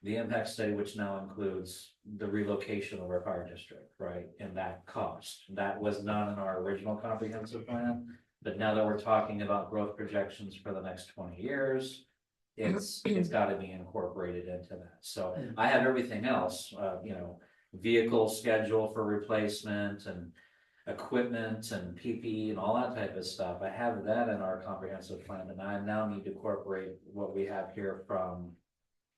impact study, which now includes the relocation of our fire district, right? And that cost, that was not in our original comprehensive plan. But now that we're talking about growth projections for the next 20 years, it's got to be incorporated into that. So I have everything else, vehicle schedule for replacement and equipment and PPE and all that type of stuff. I have that in our comprehensive plan, and I now need to incorporate what we have here from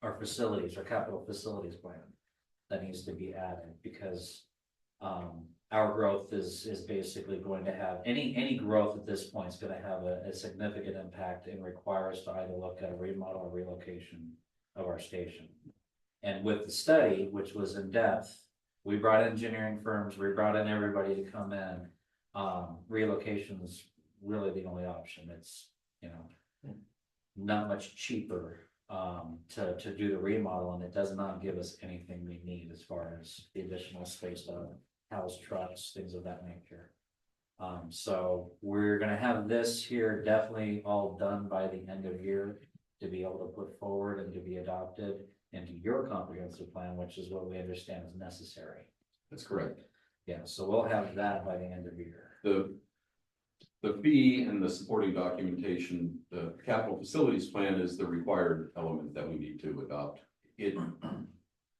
our facilities, our capital facilities plan that needs to be added, because our growth is basically going to have any growth at this point is going to have a significant impact and require us to either look at a remodel or relocation of our station. And with the study, which was in depth, we brought engineering firms, we brought in everybody to come in. Relocation is really the only option. It's not much cheaper to do the remodel, and it does not give us anything we need as far as the additional space to house trucks, things of that nature. So we're gonna have this here definitely all done by the end of year to be able to put forward and to be adopted into your comprehensive plan, which is what we understand is necessary. That's correct. Yeah, so we'll have that by the end of the year. The fee and the supporting documentation, the capital facilities plan is the required element that we need to adopt.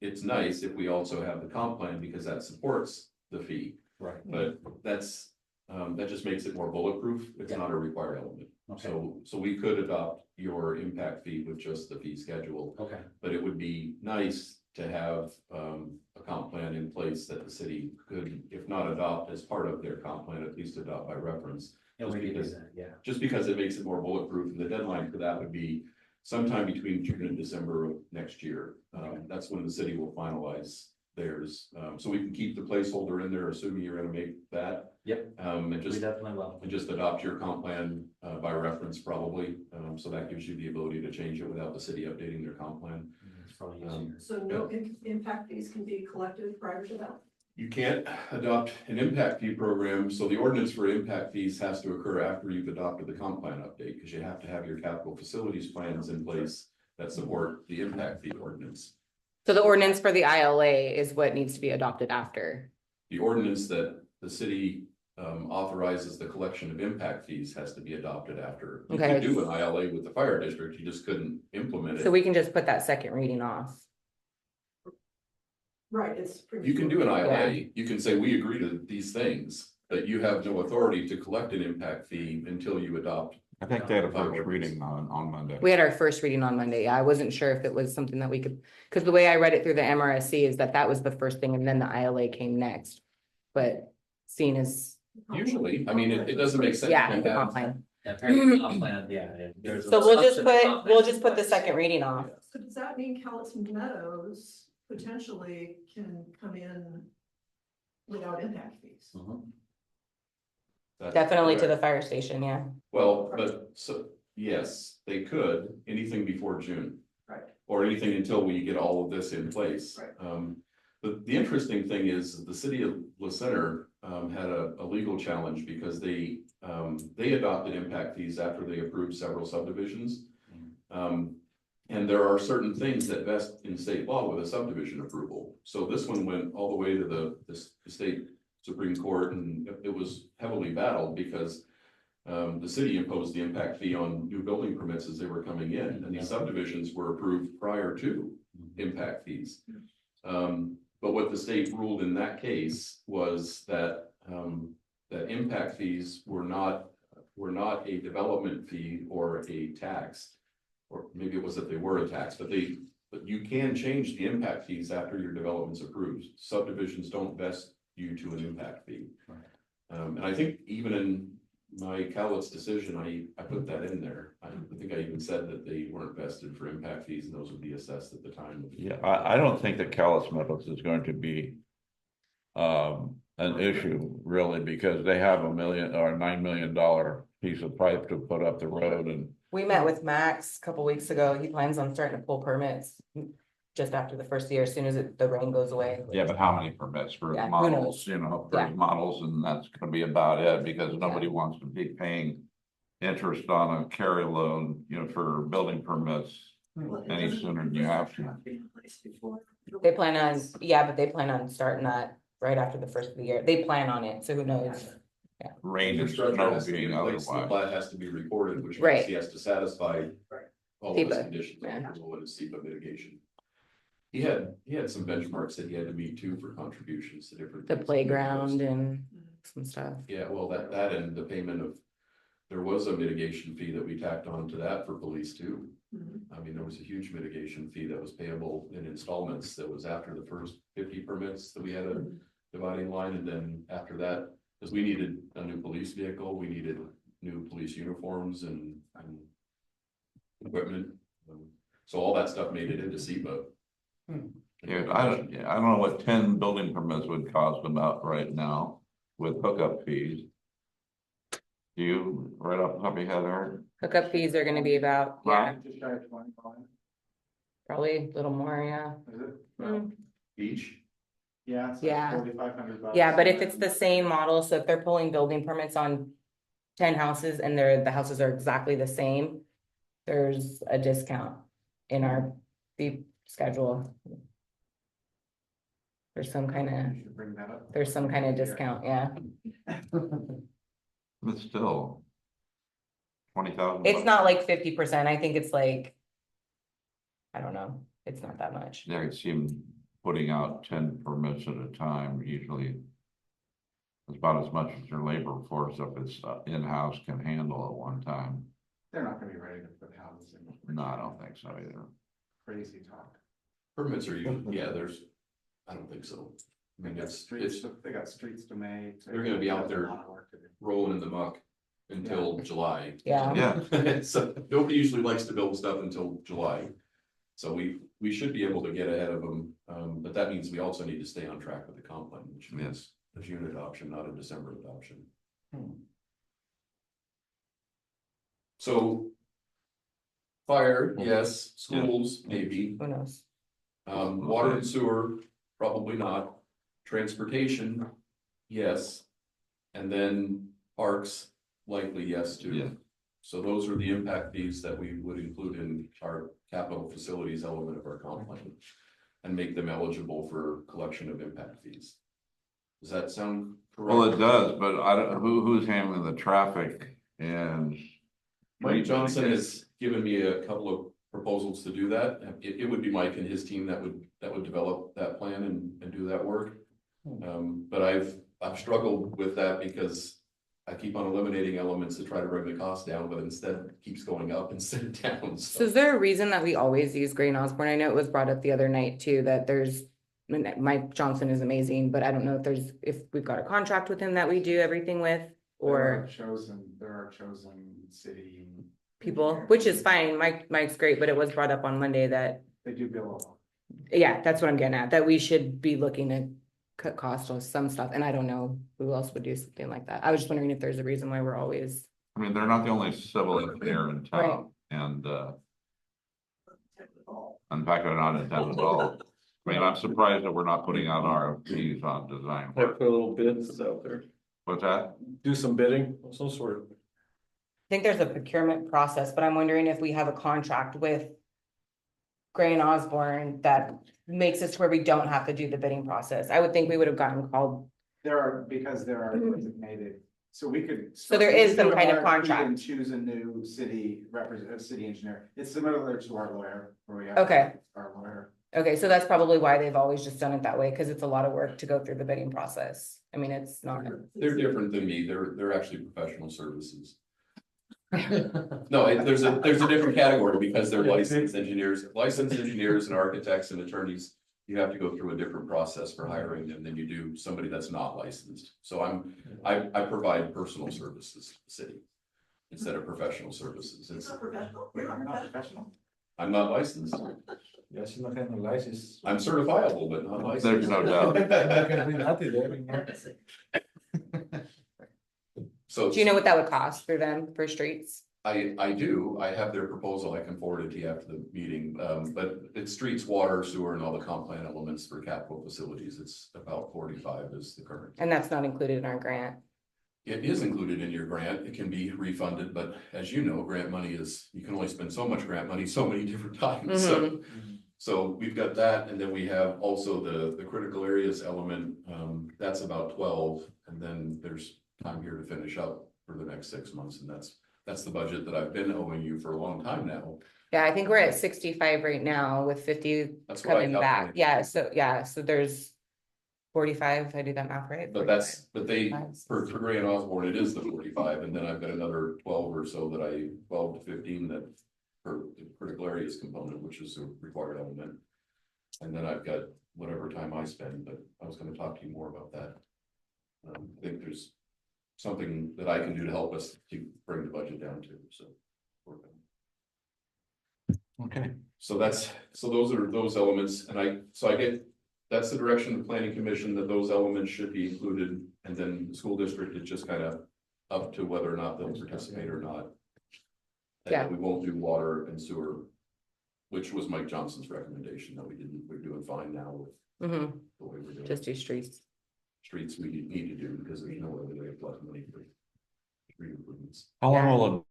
It's nice if we also have the comp plan, because that supports the fee, Right. but that's, that just makes it more bulletproof. It's not a required element. Okay. So we could adopt your impact fee with just the fee schedule, Okay. but it would be nice to have a comp plan in place that the city could, if not adopt as part of their comp plan, at least adopt by reference. And Just we can do because- that, yeah. Just because it makes it more bulletproof, and the deadline for that would be sometime between June and December of next year. That's when the city will finalize theirs. So we can keep the placeholder in there, assuming you're gonna make that. Yep. And We just definitely will. adopt your comp plan by reference probably. So that gives you the ability to change it without the city updating their comp plan. It's probably easier. So no impact fees can be collected prior to that? You can't adopt an impact fee program, so the ordinance for impact fees has to occur after you've adopted the comp plan update, because you have to have your capital facilities plans in place that support the impact fee ordinance. So the ordinance for the ILA is what needs to be adopted after. The ordinance that the city authorizes the collection of impact fees has to be adopted after. You Okay. could do an ILA with the fire district, you just couldn't implement So it. we can just put that second reading off. Right, it's. You can do an Yeah. ILA, you can say, we agree to these things, but you have no authority to collect an impact fee until you adopt. I think they had a first reading on Monday. We had our first reading on Monday. Yeah, I wasn't sure if it was something that we could, because the way I read it through the MRSC is that was the first thing and then the ILA came next. But seeing as, Usually, I mean, it doesn't make sense. yeah, to the have- comp plan. Apparently, comp plan, yeah. There's a So we'll just substantive put, comp we'll plan. just put the second reading off. So does that mean Cowlitz Meadows potentially can come in without impact fees? Mhm. That's Definitely to the correct. fire station, yeah. Well, but so, yes, they could, anything before June. Right. or anything until we get all of this in place. Right. But the interesting thing is the city of La Center, had a legal challenge because they adopted impact fees after they approved several subdivisions. And there are certain things that vest in state law with a subdivision approval. So this one went all the way to the state Supreme Court, and it was heavily battled because the city imposed the impact fee on new building permits as they were coming in, and these subdivisions were approved prior to impact fees. But what the state ruled in that case was that that impact fees were not a development fee or a tax. Or maybe it was that they were a tax, but you can change the impact fees after your development's approved. Subdivisions don't vest you to an impact fee. And I think even in my Cowlitz decision, I put that in there. I think I even said that they weren't vested for impact fees and those would be assessed at the time. Yeah, I don't think that Callis Metals is going to be an issue really, because they have $1 million or $9 million piece of pipe to put up the road, and We met with Max a couple weeks ago. He plans on starting to pull permits just after the first year, as soon as the rain goes away. yeah, but how many permits for Yeah, who models, knows? for Yeah. models, and that's gonna be about it, because nobody wants to be paying interest on a carry loan, for building permits any sooner than you have to. They plan on, but they plan on starting that right after the first of the year. They plan on it, so who knows? Rain and Infrastructure snow has to be being in place, the otherwise. plat has to be recorded, which Right. means he has to satisfy all of his SEPA, conditions, yeah. approval and his SEPA mitigation. He had some benchmarks that he had to meet too for contributions to different. The things. playground and some stuff. Yeah, well, that and the payment of, there was a mitigation fee that we tacked on to that for police too. I mean, there was a huge mitigation fee that was payable in installments that was after the first 50 permits that we had a dividing line, and then after that, because we needed a new police vehicle, we needed new police uniforms and equipment. So all that stuff made it into SEPA. Yeah, I don't know what 10 building permits would cost about right now with hookup fees. Do you, right off the top of your head, Eric? Hookup fees are gonna be about, Just shy of 25, probably a little more, yeah. is it? Mm. Each, Yeah, it's Yeah. like $4,500. Yeah, but if it's the same model, so if they're pulling building permits on 10 houses and the houses are exactly the same, there's a discount in our fee schedule. There's some kind You should bring that up. of discount, yeah. But still. 20,000. It's not like 50%. I think it's like, I don't know. It's not that much. Yeah, I see them putting out 10 permits at a time, usually. It's about as much as their labor force, if it's in-house, can handle at one time. They're not gonna be ready to put houses in. No, I don't think so either. Crazy talk. permits are usually, I don't think so. I mean, it's They got streets to make. They're gonna be out there. A lot of work to do. rolling in the muck until July. Yeah. Yeah, So nobody usually likes to build stuff until July. So we should be able to get ahead of them, but that means we also need to stay on track with the comp plan, which means a June adoption, not a December adoption. So. Fire, yes, schools, maybe, Who knows? water and sewer, probably not, transportation, yes. And then parks, likely yes Yeah. too. So those are the impact fees that we would include in our capital facilities element of our comp plan. And make them eligible for collection of impact fees. Does that sound correct? well, it does, but I don't, who's handling the traffic and? Mike Johnson has given me a couple of proposals to do that. It would be Mike and his team that would develop that plan and do that work. But I've struggled with that because I keep on eliminating elements to try to bring the cost down, but instead it keeps going up instead of down. So is there a reason that we always use Green Osborne? I know it was brought up the other night too, that Mike Johnson is amazing, but I don't know if we've got a contract with him that we do everything with, or There are chosen city, people, which is fine. Mike's great, but it was brought up on Monday that, they do bill a lot. yeah, that's what I'm getting at, that we should be looking to cut costs on some stuff, and I don't know who else would do something like that. I was just wondering if there's a reason why we're always, I mean, they're not the only civil engineer in town, and, In fact, they're not intended at all. I mean, I'm surprised that we're not putting out RFPs on design I work. put a little bids out there, What's that? do some bidding of some sort. I think there's a procurement process, but I'm wondering if we have a contract with Gray and Osborne that makes it to where we don't have to do the bidding process. I would think we would have gotten called. Because there are designated, so we could. So there we is could some do an kind of RFP contract. And choose a new city engineer. It's similar to our lawyer, where we have. Okay. Our lawyer. Okay, so that's probably why they've always just done it that way, because it's a lot of work to go through the bidding process. I mean, it's not. They're different than me. They're actually professional services. No, there's a different category because they're licensed engineers and architects and attorneys. You have to go through a different process for hiring them than you do somebody that's not licensed. So I provide personal services to the city instead of professional services. It's not professional. You're I'm not not professional. professional. I'm not licensed. Ja, si no have a license. I'm certifiable, but not licensed. There's no doubt. So. Do you know what that would cost for them for streets? I do, I have their proposal, I can forward it to you after the meeting, but it's streets, water, sewer, and all the comp plan elements for capital facilities, it's about 45 is the current. And that's not included in our grant. It is included in your grant, it can be refunded, but as you know, grant money is, you can only spend so much grant money so many different times, so. So we've got that, and then we have also the critical areas element, that's about 12, and then there's time here to finish up for the next 6 months, and that's the budget that I've been owing you for a long time now. Yeah, I think we're at 65 right now with 50 That's what I coming back. calculated. Yeah, so there's 45, if I do that math right. But 45. they, for Gray and Osborne, it is the 45, and then I've got another 12 or so 12 to 15 that for the critical areas component, which is a required element. And then I've got whatever time I spend, but I was gonna talk to you more about that. I think there's something that I can do to help us to bring the budget down to, so. Okay. So those are those elements, and I get, that's the direction of the planning commission, that those elements should be included, and then the school district is just kind of up to whether or not they'll participate or not. And Yeah. we won't do water and sewer, which was Mike Johnson's recommendation, that we're doing fine now with Mhm, the way we're doing. just do streets. Streets we need to do, because there's no other way to collect money for street improvements. How long will it?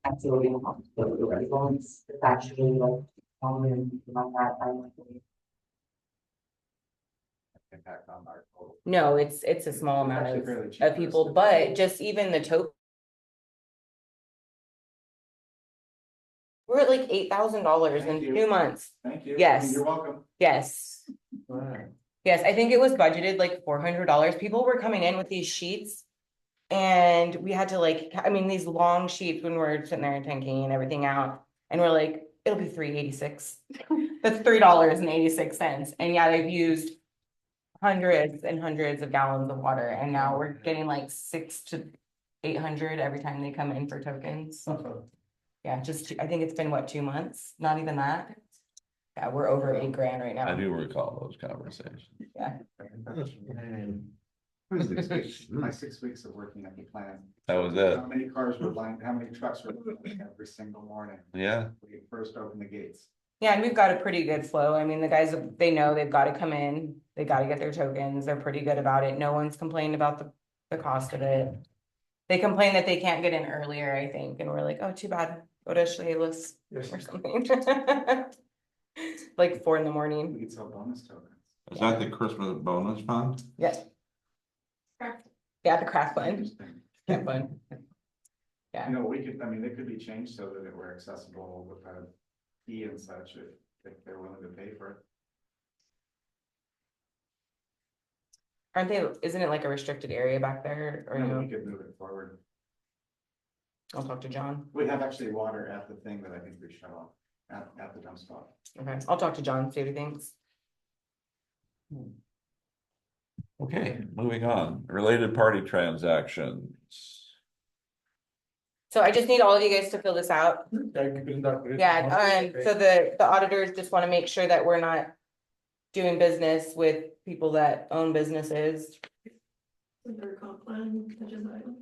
Absolutely. It's actually like, like that. Impact on our total. No, it's a small It's amount actually of fairly cheap of for us people, to- but just even the token. We're at like $8,000 in Thank you. 2 months. Thank you. Yes. You're welcome. Yes. Yes, I think it was budgeted like $400. People were coming in with these sheets. And we had to like, I mean, these long sheets when we're sitting there and tanking and everything out. And we're like, it'll be $3.86. That's $3.86. And yeah, they've used hundreds and hundreds of gallons of water. And now we're getting like 600 to 800 every time they come in for tokens. Yeah, I think it's been what, 2 months? Not even that. Yeah, we're over $8,000 right I now. do recall those conversations. Yeah. My 6 weeks of working at the plant. That was it. How many cars were lined, how many trucks were lined every single morning? Yeah. We first opened the gates. Yeah, and we've got a pretty good flow. I mean, the guys, they know they've got to come in, they got to get their tokens. They're pretty good about it. No one's complained about the cost of it. They complain that they can't get in earlier, I think, and we're like, oh, too bad. Go to Shayla's or something. Like 4 a.m. We could sell bonus tokens. Is that the Christmas bonus fund? Yes. Yeah, the craft fund. Interesting. Yeah, fun. Yeah. You know, they could be changed so that it were accessible with a key and such, if they're willing to pay for it. Aren't they, isn't it like a restricted area back there or We no? could move it forward. I'll talk to John. We have actually water at the thing that I think we shut off. at the dump spot. Okay, I'll talk to John, see what he thinks. Okay, moving on, related party transactions. So I just need all of you guys to fill this out. Yeah, so the auditors just wanna make sure that we're not doing business with people that own businesses. Under comp plan agenda item.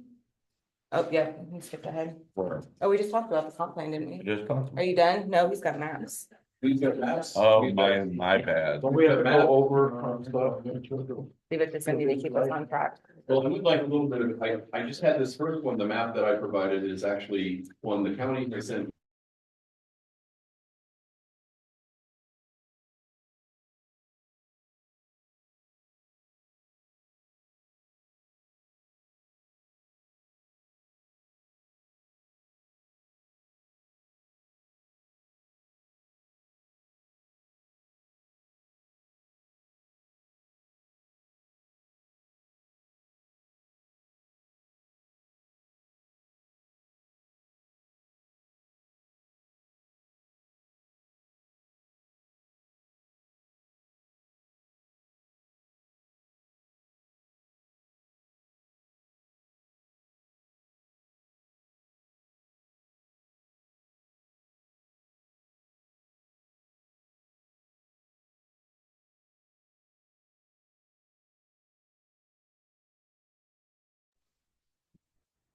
Oh, yeah, we skipped ahead. Where? Oh, we just talked about the comp plan, didn't We we? just talked. Are you done? No, he's got maps. Oh, my bad. Don't we have to go over stuff? Leave it to Cindy to keep us on track. Well, I would like a little bit of, I just had this first one, the map that I provided is actually one the county has sent.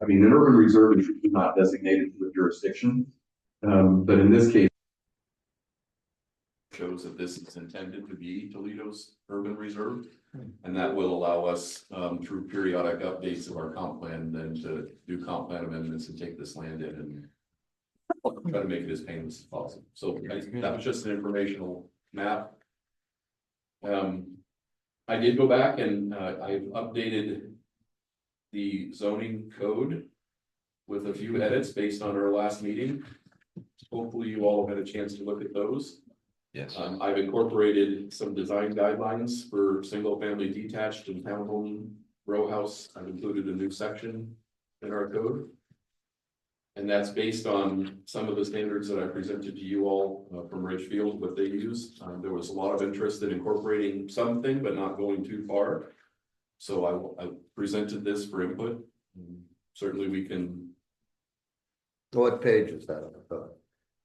I mean, an urban reserve is not designated to a jurisdiction, but in this case. Shows that this is intended to be Toledo's urban reserve. And that will allow us, through periodic updates of our comp plan, then to do comp plan amendments and take this land in and try to make it as painless as possible. So that was just an informational map. I did go back and, I've updated the zoning code with a few edits based on our last meeting. Hopefully you all have had a chance to look at those. Yes. I've incorporated some design guidelines for single family detached and townhome row house. I've included a new section in our code. And that's based on some of the standards that I presented to you all from Ridgefield, what they use. There was a lot of interest in incorporating something, but not going too far. So I presented this for input. Certainly we can. What page is that on?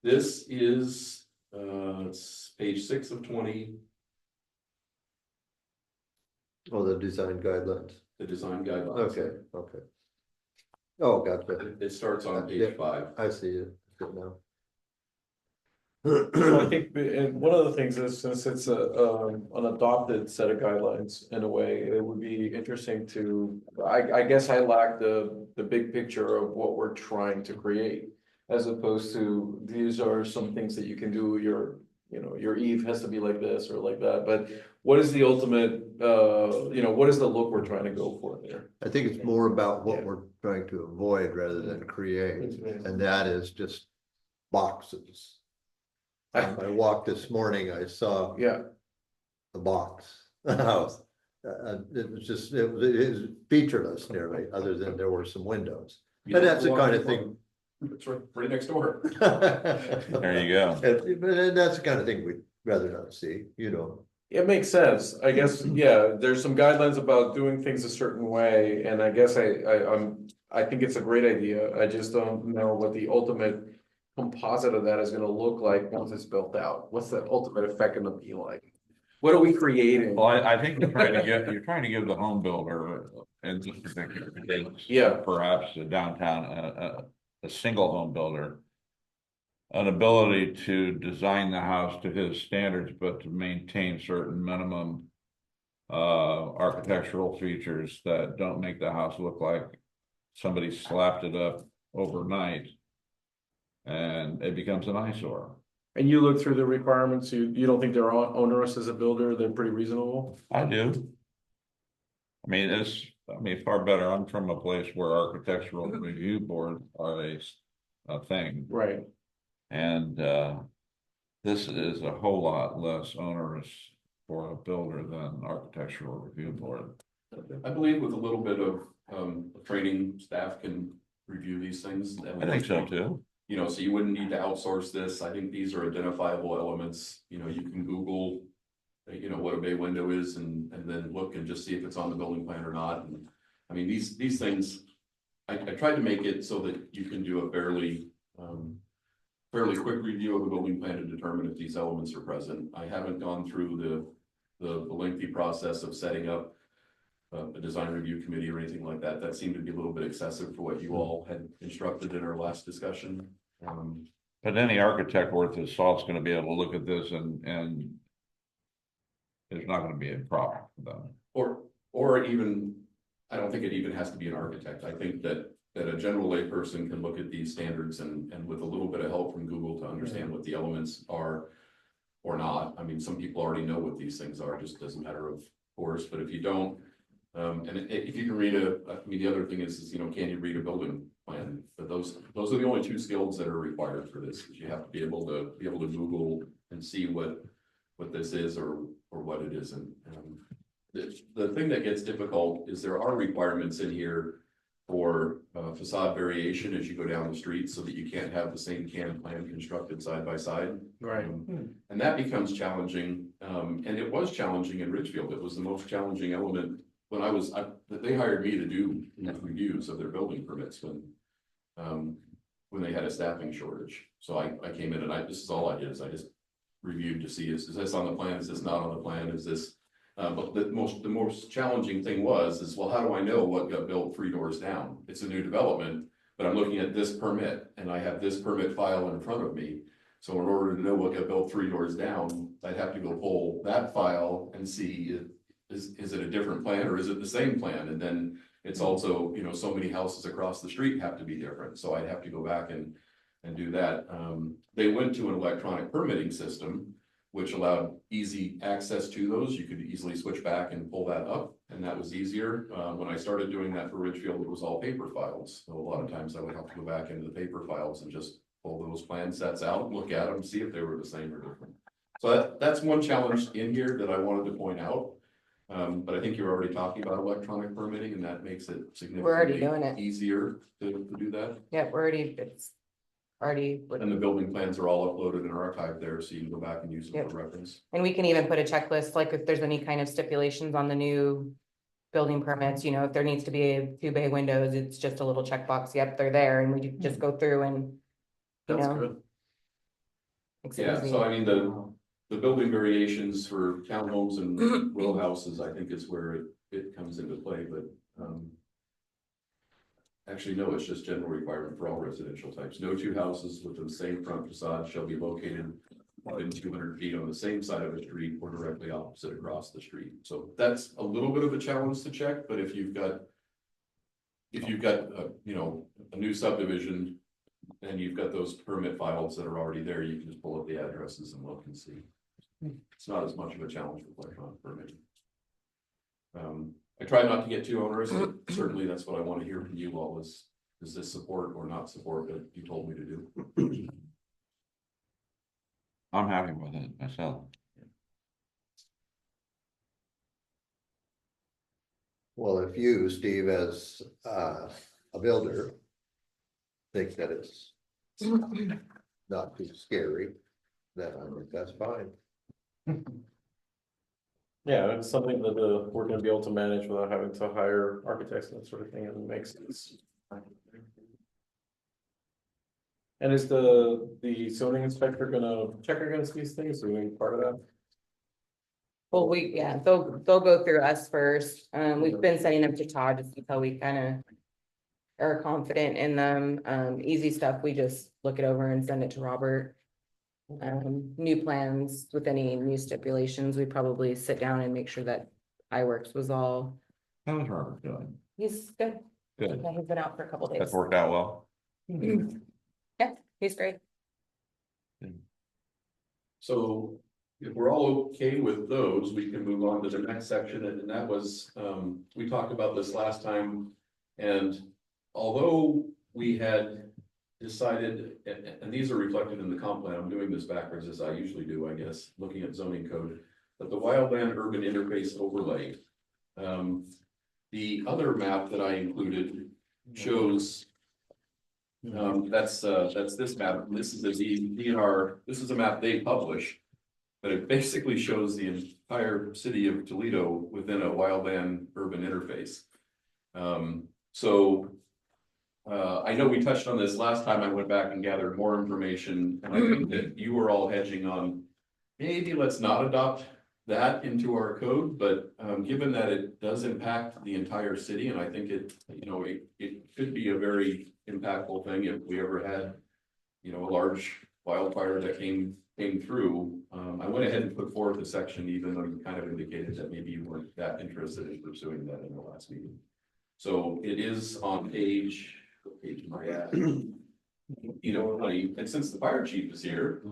This is, it's page 6 of 20, Oh, the design guidelines. the design guidelines. Okay, okay. Oh, gotcha. It starts on Yeah. page 5. I see it good now. So I think, and one of the things is, since it's an adopted set of guidelines in a way, it would be interesting to, I guess I lack the big picture of what we're trying to create. As opposed to, these are some things that you can do, your eve has to be like this or like that, but what is the ultimate, what is the look we're trying to go for there? I think it's more about what we're trying to avoid rather than create, and that is just boxes. I walked this morning, I saw Yeah, the box, the house. It was featureless nearly, other than there were some windows. But that's the kind of thing. It's right next door. There you go. But that's the kind of thing we'd rather not see, it makes sense, I guess, yeah, there's some guidelines about doing things a certain way, and I guess I think it's a great idea, I just don't know what the ultimate composite of that is gonna look like once it's built out, what's the ultimate effect gonna be like? What are we creating? Well, I think you're trying to give the home builder in this particular case. Yeah. Perhaps a downtown, a single home builder. An ability to design the house to his standards, but to maintain certain minimum. Architectural features that don't make the house look like somebody slapped it up overnight. And it becomes an eyesore. And you look through the requirements, you don't think they're onerous as a builder, they're pretty reasonable? I do. I mean, far better. I'm from a place where architectural review boards are a thing. Right. And this is a whole lot less onerous for a builder than architectural review board. I believe with a little bit of training, staff can review these things. I think so too. You know, so you wouldn't need to outsource this. I think these are identifiable elements, you know, you can Google. You know, what a bay window is and then look and just see if it's on the building plan or not. And I mean, these things, I tried to make it so that you can do a fairly quick review of the building plan to determine if these elements are present. I haven't gone through the lengthy process of setting up a design review committee or anything like that. That seemed to be a little bit excessive for what you all had instructed in our last discussion. But any architect worth his salt's gonna be able to look at this and there's not gonna be a problem for them. Or even, I don't think it even has to be an architect. I think that a general layperson can look at these standards and with a little bit of help from Google to understand what the elements are or not. I mean, some people already know what these things are, it just doesn't matter of course, but if you don't, if you can read I mean, the other thing is, you know, can you read a building plan? But those are the only two skills that are required for this, is you have to be able to Google and see what this is or what it isn't. The thing that gets difficult is there are requirements in here for facade variation as you go down the street, so that you can't have the same can plan constructed side by side. Right. And that becomes challenging, and it was challenging in Ridgefield. It was the most challenging element when they hired me to do reviews of their building permits when they had a staffing shortage. So I came in and this is all I did, is I just reviewed to see, is this on the plan? Is this not on the plan? Is this, but the most challenging thing was, well, how do I know what got built 3 doors down? It's a new development, but I'm looking at this permit and I have this permit file in front of me. So in order to know what got built 3 doors down, I'd have to go pull that file and see, is it a different plan or is it the same plan? And then it's also, you know, so many houses across the street have to be different. So I'd have to go back and do that. They went to an electronic permitting system, which allowed easy access to those. You could easily switch back and pull that up, and that was easier. When I started doing that for Ridgefield, it was all paper files. So a lot of times I would have to go back into the paper files and just pull those plan sets out, look at them, see if they were the same or different. So that's one challenge in here that I wanted to point out. But I think you're already talking about electronic permitting, and that makes it We're already significantly doing it. easier to do that. Yeah, it's already, And the building plans are all uploaded in our archive there, so you can go back and use them Yep. for reference. and we can even put a checklist, like if there's any kind of stipulations on the new building permits, you know, if there needs to be 2 bay windows, it's just a little checkbox. Yep, they're there, and we just go through and, you That's know, good. makes it Yeah, easy. so I mean, the building variations for townhomes and row houses, I think is where it comes into play, but, actually, no, it's just general requirement for all residential types. No 2 houses with the same front facade shall be located within 200 feet on the same side of a street or directly opposite across the street. So that's a little bit of a challenge to check, but if you've got you know, a new subdivision and you've got those permit files that are already there, you can just pull up the addresses and look and see. It's not as much of a challenge with electronic permitting. I try not to get too onerous, but certainly that's what I want to hear from you all is this support or not support that you told me to do? I'm happy with it myself. Well, if you, Steve, as a builder, think that it's not too scary, then I think that's fine. Yeah, it's something that we're gonna be able to manage without having to hire architects and that sort of thing, and it makes sense. And is the zoning inspector gonna check against these things, or we part of that? Well, they'll go through us first. We've been sending them to Todd just until we kind of are confident in them. Easy stuff, we just look it over and send it to Robert. New plans with any new stipulations, we probably sit down and make sure that iWorks was all, How's Robert doing? he's good. Good. Yeah, he's been out for a couple days. That's worked out well. Yeah, he's great. So if we're all okay with those, we can move on to the next section, and that was, we talked about this last time. And although we had decided, and these are reflected in the comp plan, I'm doing this backwards as I usually do, I guess, looking at zoning code, but the wildland urban interface overlay. The other map that I included shows That's this map. This is a DNR, this is a map they publish. But it basically shows the entire city of Toledo within a wildland urban interface. I know we touched on this last time. I went back and gathered more information, and I think that you were all hedging on. Maybe let's not adopt that into our code, but given that it does impact the entire city, and I think it could be a very impactful thing if we ever had, a large wildfire that came through. I went ahead and put forth a section, even though you kind of indicated that maybe you weren't that interested in pursuing that in the last meeting. So it is on page am I at? And since the fire chief is here.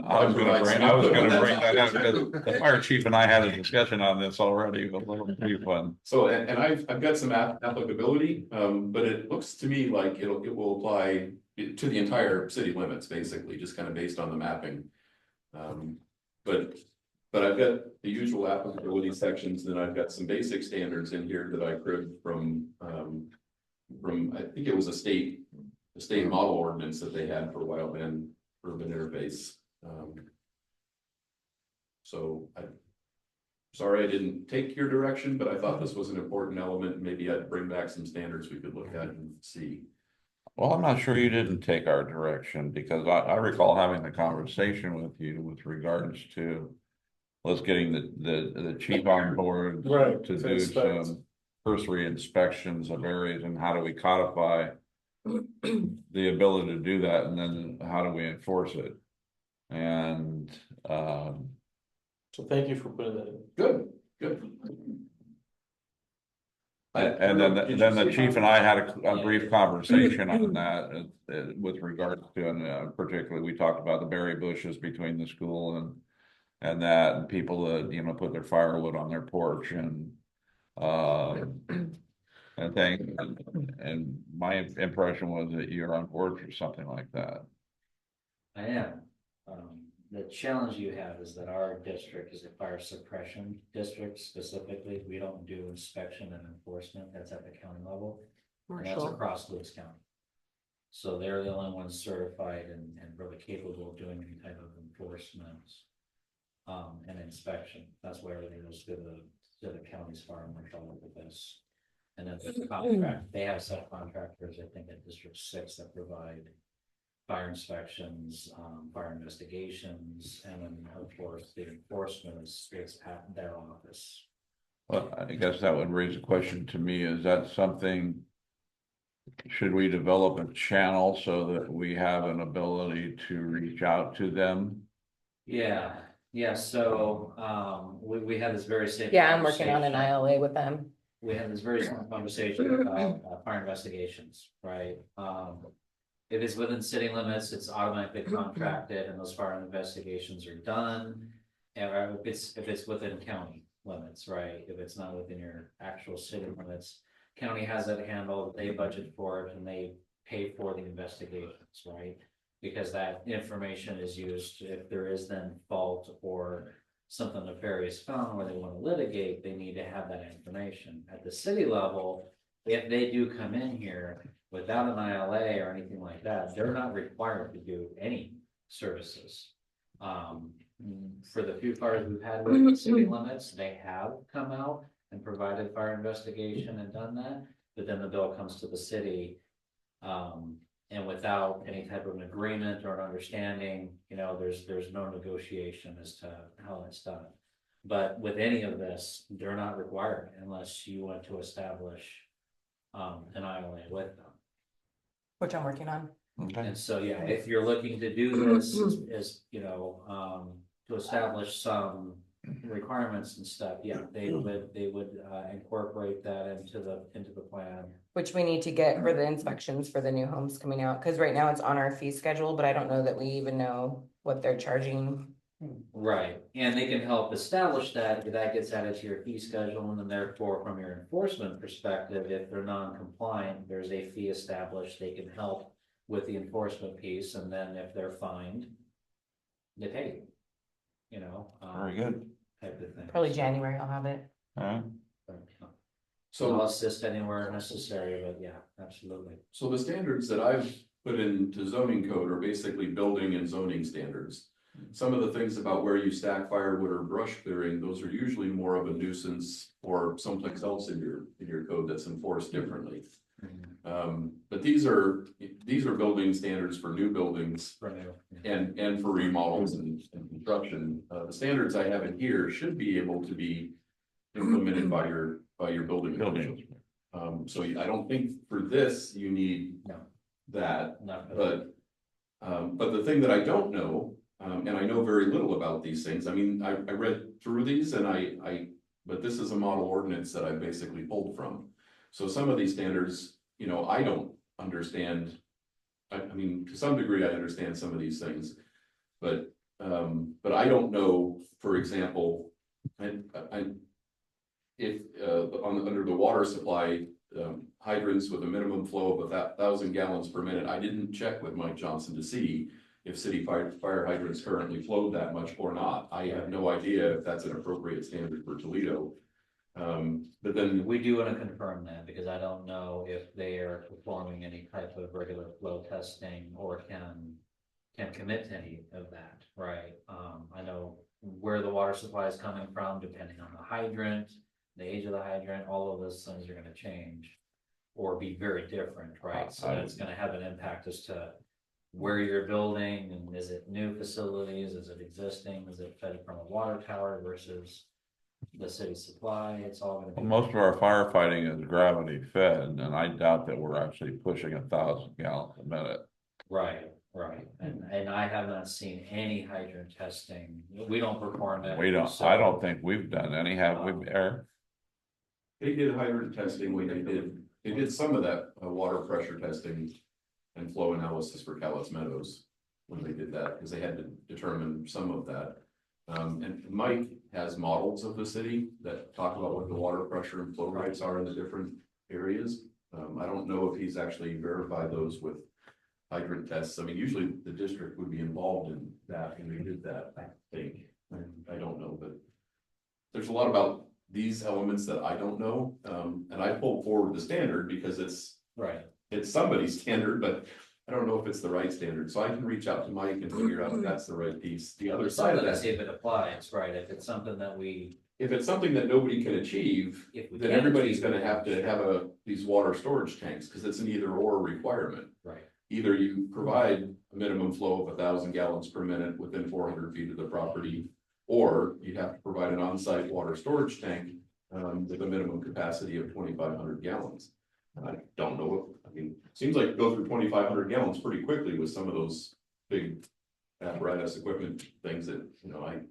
I was gonna bring that up, because the fire chief and I had a discussion on this already, but it'll be fun. So, and I've got some applicability, but it looks to me like it will apply to the entire city limits, basically, just kind of based on the mapping. But I've got the usual applicability sections, then I've got some basic standards in here that I cribbed from I think it was a state model ordinance that they had for wildland urban interface. So I'm sorry I didn't take your direction, but I thought this was an important element. Maybe I'd bring back some standards we could look at and see. Well, I'm not sure you didn't take our direction, because I recall having the conversation with you with regards to let's getting the chief on board Right, to to do inspect. some cursory inspections of areas, and how do we codify the ability to do that, and then how do we enforce it? And So thank you for putting that in. Good. and then the chief and I had a brief conversation on that with regards to, and particularly we talked about the berry bushes between the school and that, and people that put their firewood on their porch and things. And my impression was that you're on board for something like that. I am. The challenge you have is that our district is a fire suppression district specifically. We don't do inspection and enforcement. That's at the county level. And that's across Lewis County. So they're the only ones certified and really capable of doing any type of enforcement and inspection. That's where everything goes to the county's fire marshal with this. And then the contract, they have subcontractors, I think, at District 6 that provide fire inspections, fire investigations, and then of course the enforcement is at their office. Well, I guess that would raise a question to me. Is that something, should we develop a channel so that we have an ability to reach out to them? Yeah. So we had this very same. Yeah, I'm working on an conversation. ILA with them. We had this very same conversation about fire investigations, right? If it's within city limits, it's automatically contracted and those fire investigations are done. And if it's within county limits, right? If it's not within your actual city limits, county has it handled, they budget for it and they pay for the investigations, right? Because that information is used if there is then fault or something nefarious found where they want to litigate, they need to have that information. At the city level, if they do come in here without an ILA or anything like that, they're not required to do any services. For the few fires we've had with the city limits, they have come out and provided fire investigation and done that, but then the bill comes to the city. And without any type of an agreement or an understanding, there's no negotiation as to how it's done. But with any of this, they're not required unless you want to establish an ILA with them. Which I'm working on. Okay. And so, yeah, if you're looking to do this to establish some requirements and stuff, yeah, they would incorporate that into the plan. Which we need to get for the inspections for the new homes coming out, because right now it's on our fee schedule, but I don't know that we even know what they're charging. Right, and they can help establish that gets added to your fee schedule, and then therefore from your enforcement perspective, if they're non-compliant, there's a fee established, they can help with the enforcement piece, and then if they're fined, they pay you. Very good. Type of thing. Probably January I'll have it. All right. So I'll assist anywhere necessary, but yeah, absolutely. So the standards that I've put into zoning code are basically building and zoning standards. Some of the things about where you stack firewood or brush clearing, those are usually more of a nuisance or someplace else in your code that's enforced differently. But these are building standards for new buildings and for remodels and construction. The standards I have in here should be able to be implemented by your building officials. So I don't think for this you need No. that, Not but the thing that I don't know, and I know very little about these things. I mean, I read through these and but this is a model ordinance that I basically pulled from. So some of these standards, you know, I don't understand. I mean, to some degree, I understand some of these things, but I don't know, for example, if under the water supply, hydrants with a minimum flow of 1,000 gallons per minute, I didn't check with Mike Johnson to see if city fire hydrants currently flowed that much or not. I have no idea if that's an appropriate standard for Toledo. But then We do want to confirm that because I don't know if they are performing any type of regular flow testing or can commit to any of that, right? I know where the water supply is coming from, depending on the hydrant, the age of the hydrant, all of those things are gonna change or be very different, right? So that's gonna have an impact as to where you're building and is it new facilities, is it existing, is it fed from a water tower versus the city supply? It's all gonna be. Most of our firefighting is gravity fed, and I doubt that we're actually pushing 1,000 gallons a minute. Right, and I have not seen any hydrant testing. We don't perform it. We don't, so- I don't think we've done any, have we, Eric? they did hydrant testing when they did some of that water pressure testing and flow analysis for Cowlitz Meadows when they did that, because they had to determine some of that. And Mike has models of the city that talk about what the water pressure and flow rates are in the different areas. I don't know if he's actually verified those with hydrant tests. I mean, usually the district would be involved in that, and they did that, I think. I don't know, but there's a lot about these elements that I don't know. And I pulled forward the standard because it's somebody's standard, but I don't know if it's the right standard. So I can reach out to Mike and figure out if that's the right piece. The other side of Let's that, see if it applies, right? If it's something that if it's something that nobody can achieve, if we then can everybody's achieve gonna have to have these water storage tanks, because it's an either or requirement. Right. Either you provide a minimum flow of 1,000 gallons per minute within 400 feet of the property, or you have to provide an on-site water storage tank with a minimum capacity of 2,500 gallons. And I don't know, I mean, seems like go through 2,500 gallons pretty quickly with some of those big apparatus equipment things that, you know,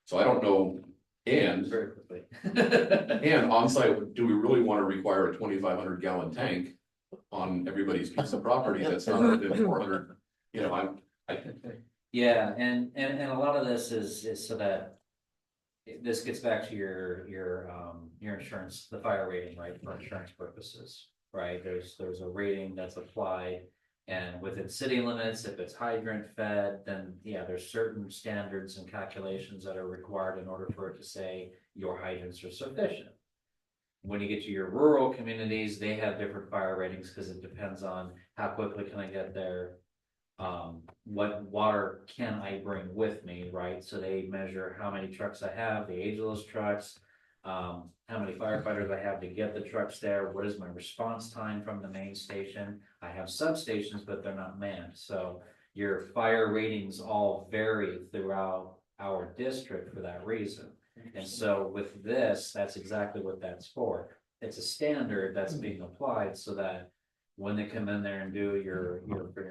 so I don't know. And very quickly. and on-site, do we really want to require a 2,500 gallon tank on everybody's piece of property that's not within 400? You know, Yeah, and a lot of this is so that this gets back to your insurance, the fire rating, right, for insurance purposes, right? There's a rating that's applied, and within city limits, if it's hydrant fed, then yeah, there's certain standards and calculations that are required in order for it to say your hydrants are sufficient. When you get to your rural communities, they have different fire ratings because it depends on how quickly can I get there. What water can I bring with me, right? So they measure how many trucks I have, the age of those trucks, how many firefighters I have to get the trucks there, what is my response time from the main station? I have substations, but they're not manned. So your fire ratings all vary throughout our district for that reason. And so with this, that's exactly what that's for. It's a standard that's being applied so that when they come in there and do your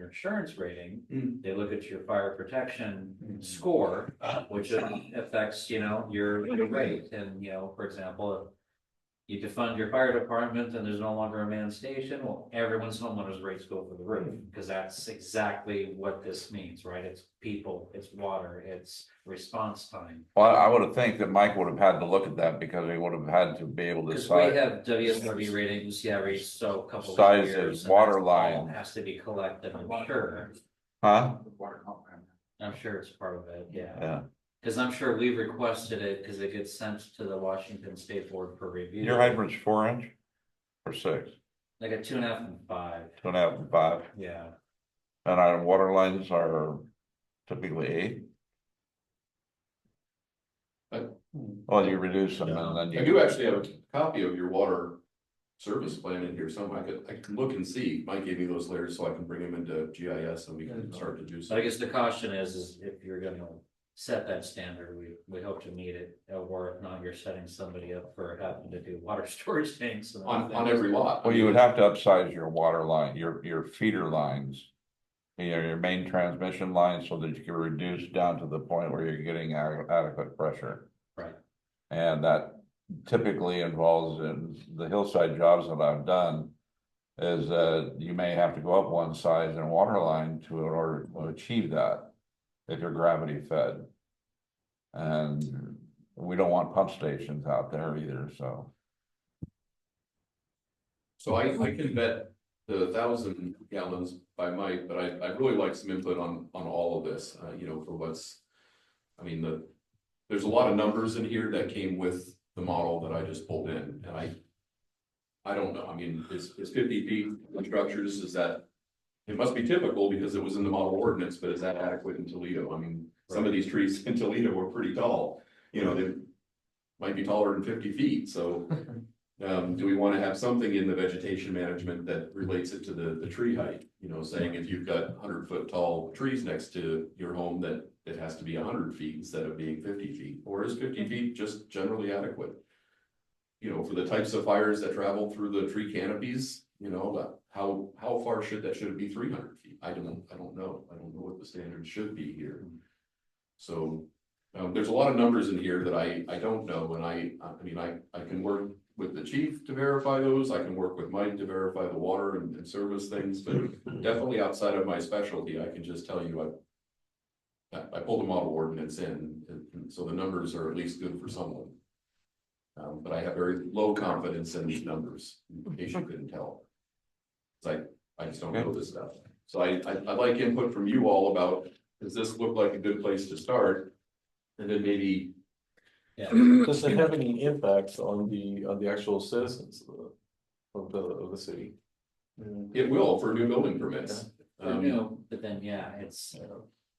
insurance rating, they look at your fire protection score, which affects, you know, your rate. And, you know, for example, if you defund your fire department and there's no longer a manned station, well, everyone's homeowners rates go through the roof, because that's exactly what this means, right? It's people, it's water, it's response time. Well, I would have think that Mike would have had to look at that because he would have had to be able to Because we size, have WSRB ratings, yeah, every so couple of Size years. of and water that's all line. has to be collected, I'm sure. huh? Water compound. I'm sure it's part of it, yeah. Yeah, Because I'm sure we requested it because it gets sent to the Washington State Board for review. your hydrant's 4 inch or 6, Like a 2.5 and 5, 2.5 and 5. yeah. And our water lines are typically 8. Well, you reduce them and then I you. do actually have a copy of your water service plan in here somewhere. I can look and see. Mike gave me those layers so I can bring them into GIS and we can start to do So I some. guess the caution is if you're gonna set that standard, we hope to meet it, or if not, you're setting somebody up for having to do water storage tanks. And other On things. every lot. Well, you would have to upsize your water line, your feeder lines. Your main transmission lines so that you can reduce down to the point where you're getting adequate pressure. Right. And that typically involves in the hillside jobs that I've done. Is that you may have to go up one size in water line in order to achieve that. If you're gravity fed. And we don't want pump stations out there either, so. So I can bet the 1,000 gallons by Mike, but I'd really like some input on all of this, you know, for what's. I mean, there's a lot of numbers in here that came with the model that I just pulled in, and I don't know, I mean, is 50 feet of structures, is that? It must be typical because it was in the model ordinance, but is that adequate in Toledo? I mean, some of these trees in Toledo were pretty tall, you know, they might be taller than 50 feet, so. Do we want to have something in the vegetation management that relates it to the tree height? You know, saying if you've got 100-foot tall trees next to your home, that it has to be 100 feet instead of being 50 feet, or is 50 feet just generally adequate? You know, for the types of fires that travel through the tree canopies, you know, how far should it be 300 feet? I don't know. I don't know what the standard should be here. So, there's a lot of numbers in here that I don't know, and I mean, I can work with the chief to verify those. I can work with Mike to verify the water and service things, but definitely outside of my specialty, I can just tell you I pulled a model ordinance in, and so the numbers are at least good for someone. But I have very low confidence in these numbers, in case you couldn't tell. It's I just don't know this stuff. So I'd like input from you all about, does this look like a good place to start? And then maybe. Yeah. Does it have any impacts on the actual citizens of the city? It will for new building permits. But then, yeah, is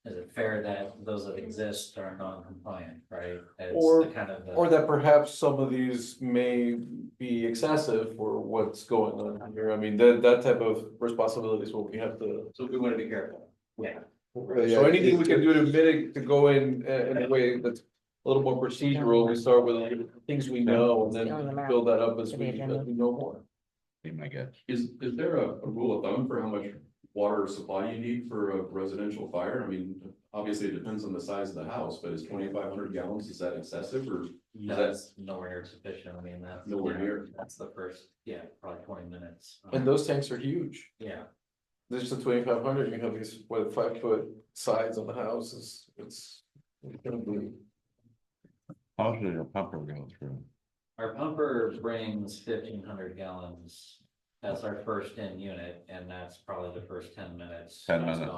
it fair that those that exist are non-compliant, right? As Or- the kind of Or that perhaps some of these may be excessive for what's going on here. I mean, that type of responsibility is what we have to. So we want to be careful. Yeah. So anything we can do to mitigate, to go in a way that's a little more procedural, we start with the things we know and Feeling the then map build that up as for the we agenda. know more. Be my guess. Is there a rule of thumb for how much water supply you need for a residential fire? I mean, obviously it depends on the size of the house, but is 2,500 gallons, is that excessive or? That's nowhere near sufficient. I mean, that's. Nowhere near. That's the first, probably 20 minutes. And those tanks are huge. Yeah, There's the 2,500, you have these, 5-foot sides on the houses, it's gonna be. How much does your pumper go through? our pumper brings 1,500 gallons. That's our first in unit, and that's probably the first 10 minutes. 10 that's minutes.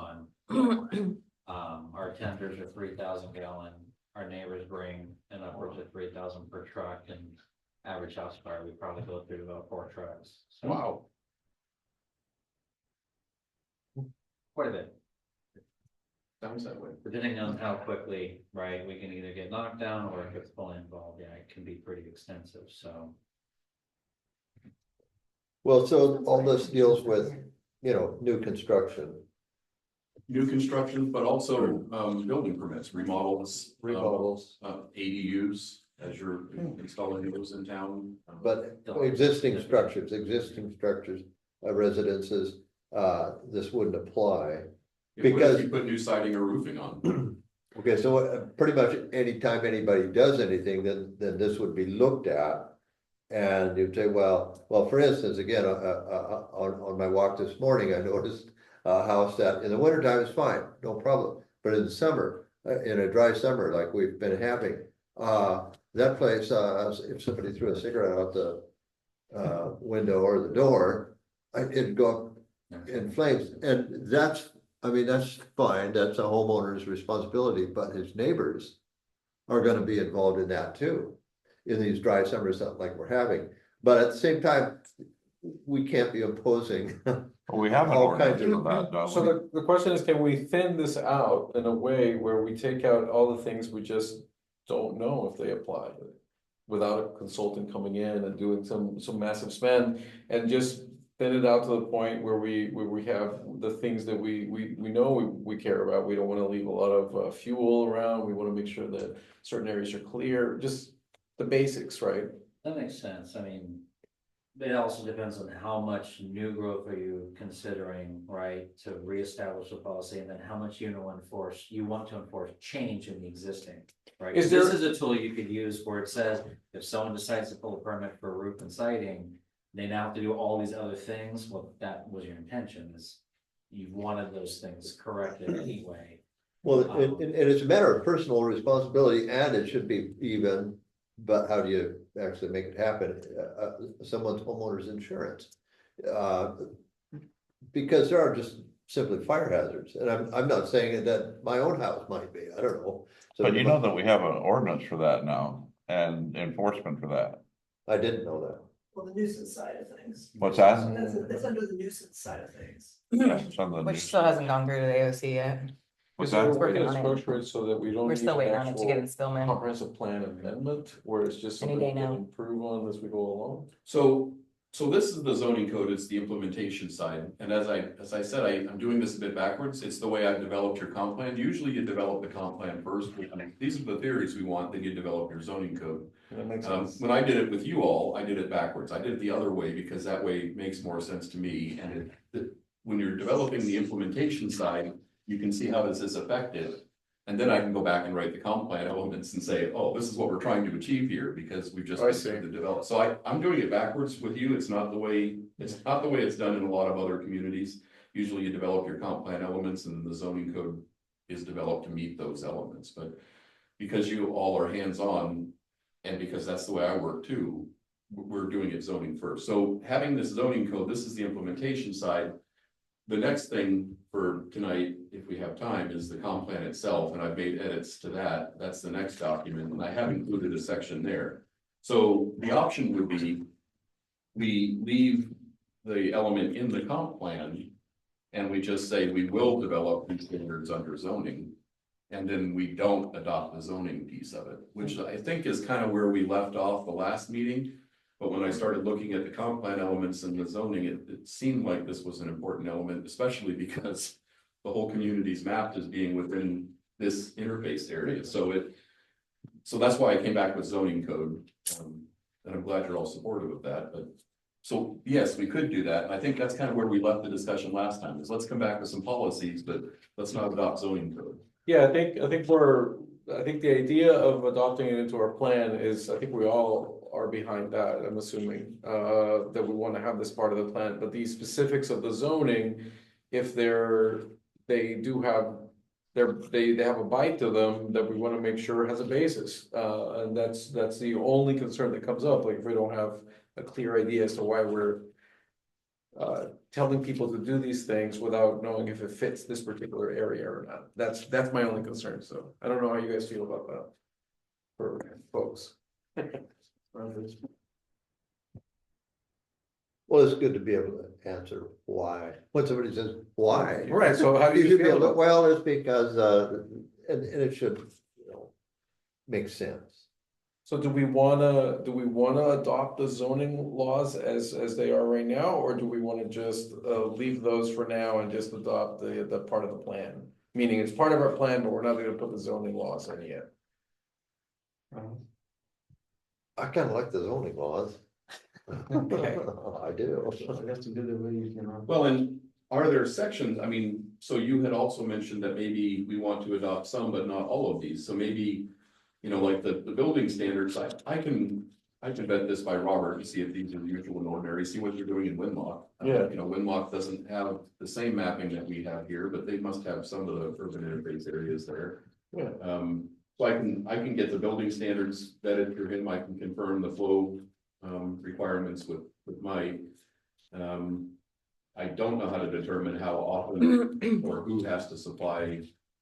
gone. Our tenders are 3,000 gallon. Our neighbors bring an upwards of 3,000 per truck, and average house fire, we probably go through about 4 trucks. So Wow. quite a bit, Sounds that way. depending on how quickly, right, we can either get knocked down, or if it's fully involved, it can be pretty extensive, so. Well, so all this deals with, new construction. New construction, but also building permits, remodels. Remodels. ADUs, as you're installing those in town. But existing structures, residences, this wouldn't apply. Because you put new siding or roofing on. Okay, so pretty much anytime anybody does anything, then this would be looked at. And you'd say, well, for instance, again, on my walk this morning, I noticed a house that in the wintertime is fine, no problem. But in the summer, in a dry summer like we've been having, that place, if somebody threw a cigarette out the window or the door, it'd go up in flames. And that's fine, that's a homeowner's responsibility, but his neighbors are gonna be involved in that too. In these dry summers like we're having, but at the same time, we can't be imposing. We have an All kinds ordinance of- for that, don't So we? the question is, can we thin this out in a way where we take out all the things we just don't know if they apply? Without a consultant coming in and doing some massive spend and just thin it out to the point where we have the things that we know we care about. We don't wanna leave a lot of fuel around. We wanna make sure that certain areas are clear, just the basics, right? That makes sense, I mean. It also depends on how much new growth are you considering, right, to reestablish the policy, and then how much you want to enforce change in the existing. Right, Is this there- is a tool you could use where it says, if someone decides to pull a permit for roof and siding. They now have to do all these other things, well, that was your intention, is you wanted those things corrected anyway. Well, and it's a matter of personal responsibility and it should be even, but how do you actually make it happen? Someone's homeowner's insurance. Because there are just simply fire hazards, and I'm not saying that my own house might be, I don't know. So But you know that we have an ordinance for that now and enforcement for that. I didn't know that. Well, the nuisance side of things. What's that? That's under the nuisance side of things. That's some of the Which new- still hasn't gone through to the AOC yet. What's Is there a that? way to Working on it. structure it so that we don't We're need still an waiting on it to get in actual Spillman. comprehensive plan amendment, where it's just Any something day we can now. improve on as we go along? So this is the zoning code, it's the implementation side, and as I said, I'm doing this a bit backwards, it's the way I've developed your comp plan. Usually you develop the comp plan first, these are the theories we want, then you develop your zoning code. That makes sense. When I did it with you all, I did it backwards, I did it the other way, because that way makes more sense to me, and when you're developing the implementation side, you can see how does this affect it. And then I can go back and write the comp plan elements and say, oh, this is what we're trying to achieve here, because we've just I see. started to develop. So I'm doing it backwards with you. It's not the way it's done in a lot of other communities. Usually you develop your comp plan elements and the zoning code is developed to meet those elements, but because you all are hands-on, and because that's the way I work too, we're doing it zoning first. So having this zoning code, this is the implementation side. The next thing for tonight, if we have time, is the comp plan itself, and I've made edits to that. That's the next document, and I have included a section there. So the option would be, we leave the element in the comp plan, and we just say we will develop these standards under zoning. And then we don't adopt the zoning piece of it, which I think is kind of where we left off the last meeting. But when I started looking at the comp plan elements and the zoning, it seemed like this was an important element, especially because the whole community's mapped as being within this interface area. So that's why I came back with zoning code. And I'm glad you're all supportive of that, but so yes, we could do that. And I think that's kind of where we left the discussion last time, is let's come back with some policies, but let's not adopt zoning code. Yeah, I think the idea of adopting it into our plan is, I think we all are behind that, I'm assuming. That we want to have this part of the plan, but the specifics of the zoning, if they have a bite to them, that we want to make sure has a basis. And that's the only concern that comes up, like if we don't have a clear idea as to why we're telling people to do these things without knowing if it fits this particular area or not. That's my only concern, so I don't know how you guys feel about that. For folks. Well, it's good to be able to answer why. When somebody says, why? Right, so how do you should be feel able to, about? well, it's because, and it should, make sense. So do we wanna adopt the zoning laws as they are right now, or do we wanna just leave those for now and just adopt the part of the plan? Meaning it's part of our plan, but we're not gonna put the zoning laws in yet. I kind of like the zoning laws. Okay. I do. Just to do the way you can. Well, and are there sections, I mean, so you had also mentioned that maybe we want to adopt some, but not all of these, so maybe. Like the building standards, I can vet this by Robert to see if these are usual and ordinary, see what they're doing in Winlock. Yeah. Winlock doesn't have the same mapping that we have here, but they must have some of the urban interface areas there. Yeah. So I can get the building standards vetted through him, I can confirm the flow requirements with Mike. I don't know how to determine how often or who has to supply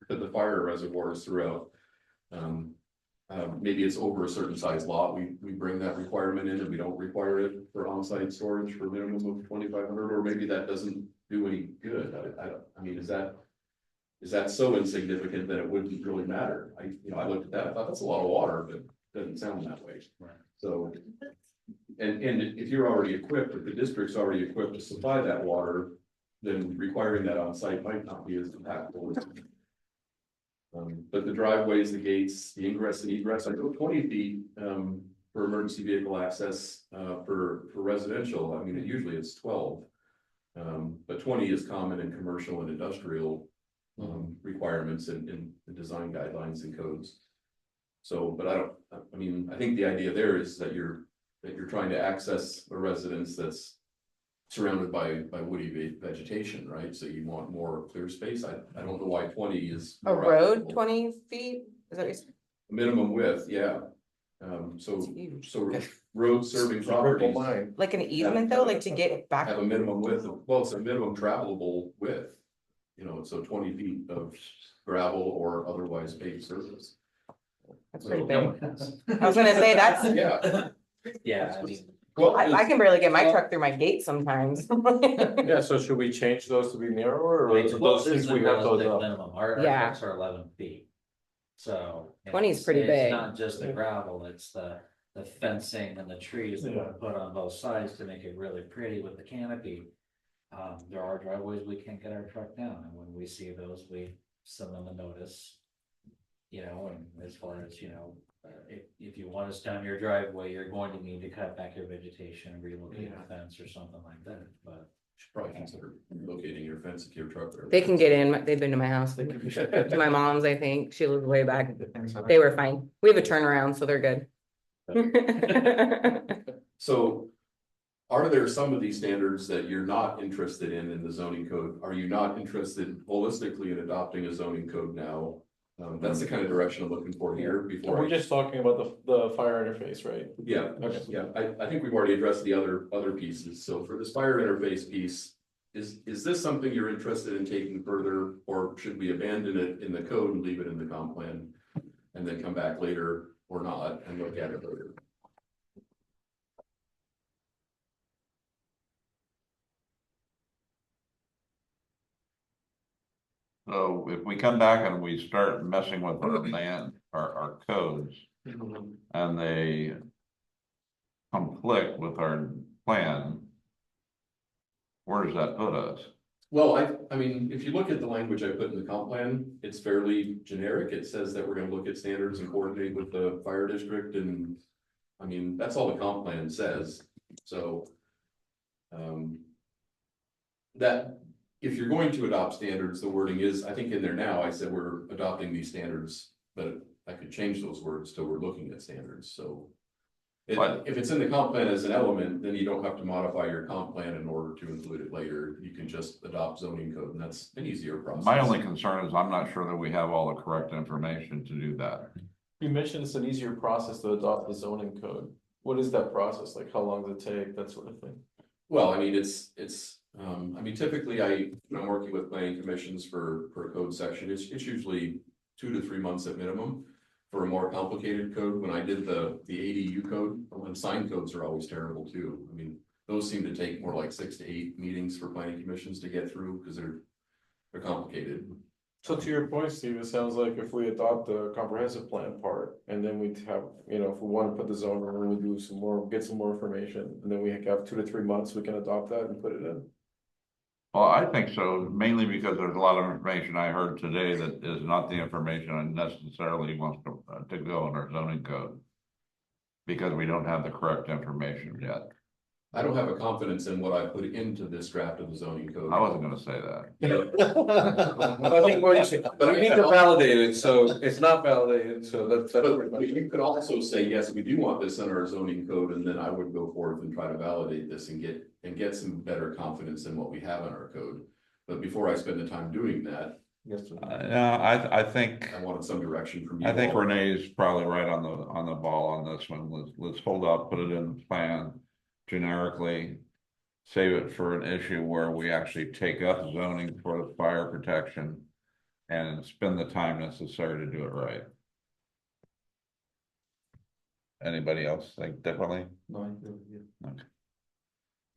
the fire reservoirs throughout. maybe it's over a certain size lot, we bring that requirement in and we don't require it for on-site storage for a minimum of 2,500, or maybe that doesn't do any good. I mean, is that so insignificant that it wouldn't really matter? I looked at that, I thought that's a lot of water, but it doesn't sound that way. Right. So, and if you're already equipped, if the district's already equipped to supply that water, then requiring that on site might not be as impactful. But the driveways, the gates, the ingress and egress, I go 20 feet, for emergency vehicle access, for residential. I mean, usually it's 12. But 20 is common in commercial and industrial, requirements and design guidelines and codes. So, but I think the idea there is that you're trying to access a residence that's surrounded by woody vegetation, right? So you want more clear space. I don't know why 20 is. A more road applicable. 20 feet? Is that what you're saying? Minimum width, yeah. It's So huge. road serving Triple properties line. Like an easement though, like to get back? have a minimum width of, well, it's a minimum travelable width. So 20 feet of gravel or otherwise paved surface. That's pretty big. I was gonna say that's, Yeah, Yeah, I mean, well, I can barely get my truck through my gate sometimes. Yeah, so should we change those to be narrower, or I mean, those 12 things is the we have to realistic adopt? minimum, our Yeah. trucks are 11 feet. So. 20 is it's- pretty big. It's not just the gravel, it's the fencing and the trees that we Yeah. put on both sides to make it really pretty with the canopy. There are driveways we can't get our truck down, and when we see those, we send them a notice. And as far as, if you want us down your driveway, you're going to need to cut back your vegetation and relocate the fence or something like that, but. should probably consider locating your fence if your truck. They can get in, they've been to my house, to my mom's, I think, she lives way back, they were fine, we have a turnaround, so they're good. So are there some of these standards that you're not interested in the zoning code? Are you not interested holistically in adopting a zoning code now? That's the kind of direction I'm looking for here before. We're just talking about the fire interface, right? Yeah, Okay. yeah, I think we've already addressed the other pieces. So for this fire interface piece, is this something you're interested in taking further, or should we abandon it in the code and leave it in the comp plan? And then come back later or not and look at it later? So if we come back and we start messing with our land, our codes, and they conflict with our plan, where does that put us? Well, I mean, if you look at the language I put in the comp plan, it's fairly generic. It says that we're gonna look at standards and coordinate with the fire district, and I mean, that's all the comp plan says, so. That, if you're going to adopt standards, the wording is, I think in there now, I said we're adopting these standards, but I could change those words to we're looking at standards, so. If it's in the comp plan as an element, then you don't have to modify your comp plan in order to include it later. You can just adopt zoning code, and that's an easier process. My only concern is I'm not sure that we have all the correct information to do that. You mentioned it's an easier process to adopt the zoning code. What is that process? Like, how long does it take? That sort of thing. Well, I mean, I mean, typically when I'm working with planning commissions for a code section, it's usually 2 to 3 months at minimum. For a more complicated code, when I did the ADU code, when sign codes are always terrible too. I mean, those seem to take more like 6 to 8 meetings for planning commissions to get through because they're complicated. So to your point, Steve, it sounds like if we adopt the comprehensive plan part, and then we have, if we want to put the zone, or we do some more, get some more information, and then we have 2 to 3 months, we can adopt that and put it in. Well, I think so, mainly because there's a lot of information I heard today that is not the information I necessarily wants to go in our zoning code. Because we don't have the correct information yet. I don't have a confidence in what I put into this draft of the zoning code. I wasn't gonna say that. I think what you say, but we need to validate it, so it's not validated, so that's. But you could also say, yes, we do want this in our zoning code, and then I would go forth and try to validate this and get some better confidence in what we have in our code. But before I spend the time doing that, I think. I wanted some direction from you. I think all. Renee's probably right on the ball on this one. Let's hold up, put it in the plan generically. Save it for an issue where we actually take up zoning for the fire protection and spend the time necessary to do it right. Anybody else think differently? No, I feel, yeah.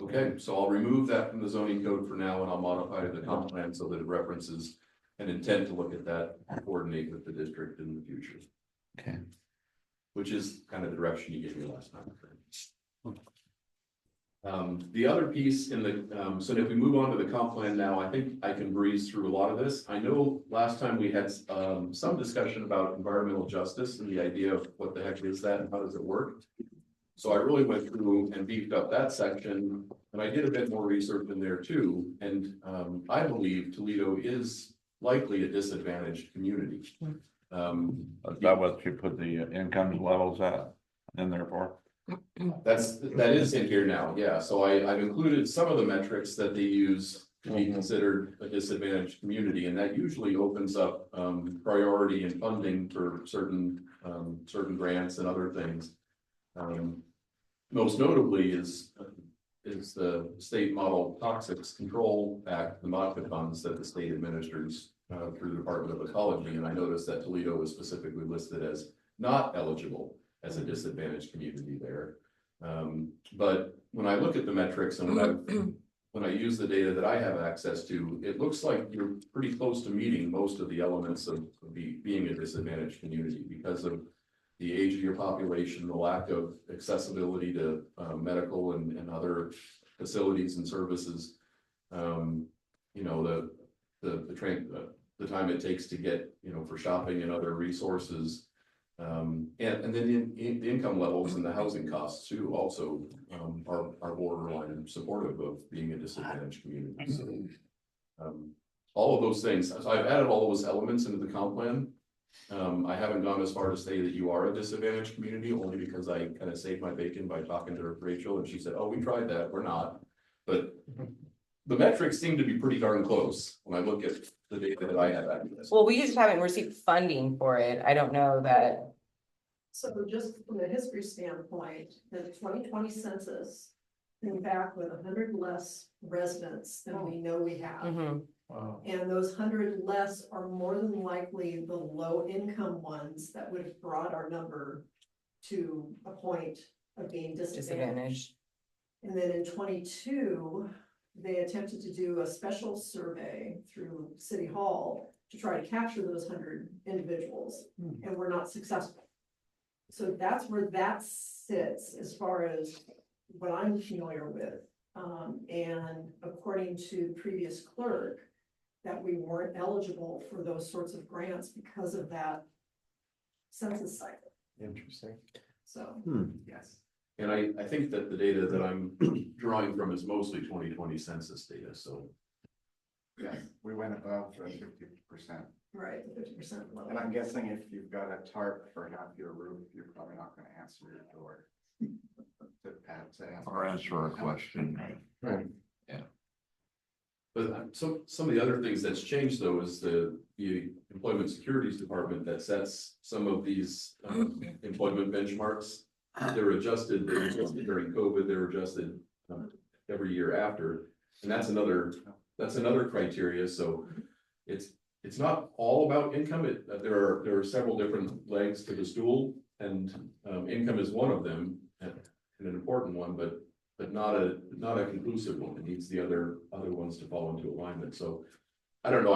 Okay, so I'll remove that from the zoning code for now and I'll modify the comp plan so that it references an intent to look at that, and coordinate with the district in the future, Okay. which is kind of the direction you gave me last time. The other piece in the, so if we move on to the comp plan now, I think I can breeze through a lot of this. I know last time we had some discussion about environmental justice and the idea of what the heck is that and how does it work? So I really went through and beefed up that section, and I did a bit more research in there too. And I believe Toledo is likely a disadvantaged community. Is that what you put the income levels at in there for? That is in here now, yeah. So I've included some of the metrics that they use to be considered a disadvantaged community, and that usually opens up priority and funding for certain grants and other things. Most notably is the State Model Toxics Control Act, the MODCA funds that the state administers through the Department of Ecology. And I noticed that Toledo is specifically listed as not eligible as a disadvantaged community there. But when I look at the metrics and when I use the data that I have access to, it looks like you're pretty close to meeting most of the elements of being a disadvantaged community because of the age of your population, the lack of accessibility to medical and other facilities and services. You know, the time it takes to get, you know, for shopping and other resources. And then the income levels and the housing costs too also are borderline and supportive of being a disadvantaged community. So all of those things, so I've added all those elements into the comp plan. I haven't gone as far to say that you are a disadvantaged community, only because I kind of saved my bacon by talking to Rachel and she said, oh, we tried that, we're not. But the metrics seem to be pretty darn close when I look at the data that I have access. Well, we just haven't received funding for it. I don't know that. So just from a history standpoint, the 2020 census came back with 100 less residents than we know we have. Mhm. Wow. And those 100 less are more than likely the low income ones that would have brought our number to a point of being disadvantaged. Disadvantage. And then in 22, they attempted to do a special survey through City Hall to try to capture those 100 individuals, and were not successful. So that's where that sits as far as what I'm familiar with. And according to previous clerk, that we weren't eligible for those sorts of grants because of that census cycle. Interesting. So, Yes. And I think that the data that I'm drawing from is mostly 2020 census data, so. Yes, we went above the 50%. right, the 50% level. And I'm guessing if you've got a tarp for half your roof, you're probably not gonna answer your door. Or answer a question. Right. But some of the other things that's changed though is the Employment Securities Department that sets some of these employment benchmarks. They're adjusted during COVID, they're adjusted every year after. And that's another criteria. So it's not all about income. There are several different legs to the stool, and income is one of them, and an important one, but not a conclusive one. It needs the other ones to fall into alignment. So I don't know,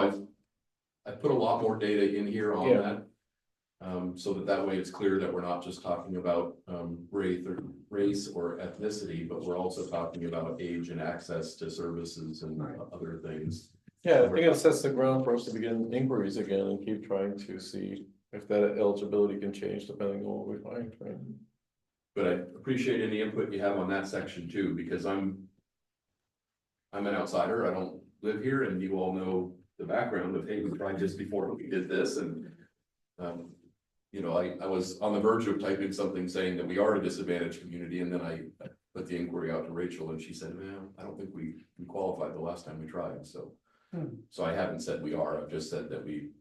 I've put a lot more data in here on that. So that way it's clear that we're not just talking about race or ethnicity, but we're also talking about age and access to services and other things. Yeah, I think it sets the ground for us to begin inquiries again and keep trying to see if that eligibility can change depending on what we find, right? But I appreciate any input you have on that section too, because I'm an outsider. I don't live here, and you all know the background of, hey, we tried this before we did this, and you know, I was on the verge of typing something saying that we are a disadvantaged community, and then I put the inquiry out to Rachel, and she said, "Man, I don't think we qualified the last time we tried." So, so I haven't said we are. I've just said that we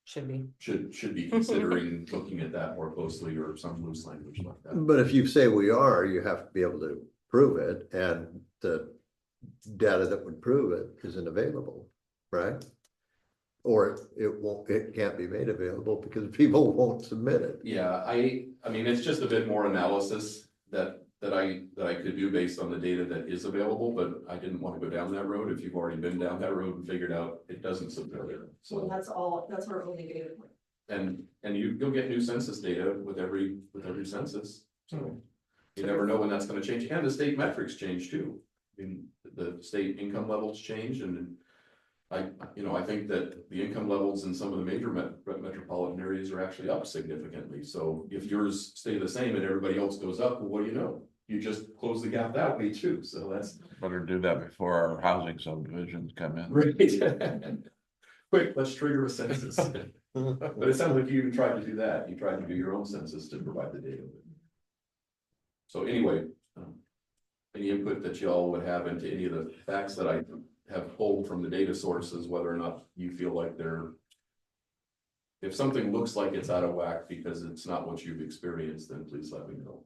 Should be. should be considering looking at that more closely, or some loose language like that. But if you say we are, you have to be able to prove it, and the data that would prove it isn't available, right? or it can't be made available because people won't submit it. Yeah, I mean, it's just a bit more analysis that I could do based on the data that is available, but I didn't want to go down that road. If you've already been down that road and figured out it doesn't support it, So so. that's our only data point. And you'll get new census data with every census, so. You never know when that's gonna change, and the state metrics change too. I mean, the state income levels change, and I think that the income levels in some of the major metropolitan areas are actually up significantly. So if yours stay the same and everybody else goes up, well, what do you know? You just close the gap that way too, so that's. Better do that before our housing subdivisions come in. Right. Quick, let's trigger a census. But it sounds like you even tried to do that. You tried to do your own census to provide the data. So anyway, any input that y'all would have into any of the facts that I have pulled from the data sources, whether or not you feel like they're. If something looks like it's out of whack because it's not what you've experienced, then please let me know.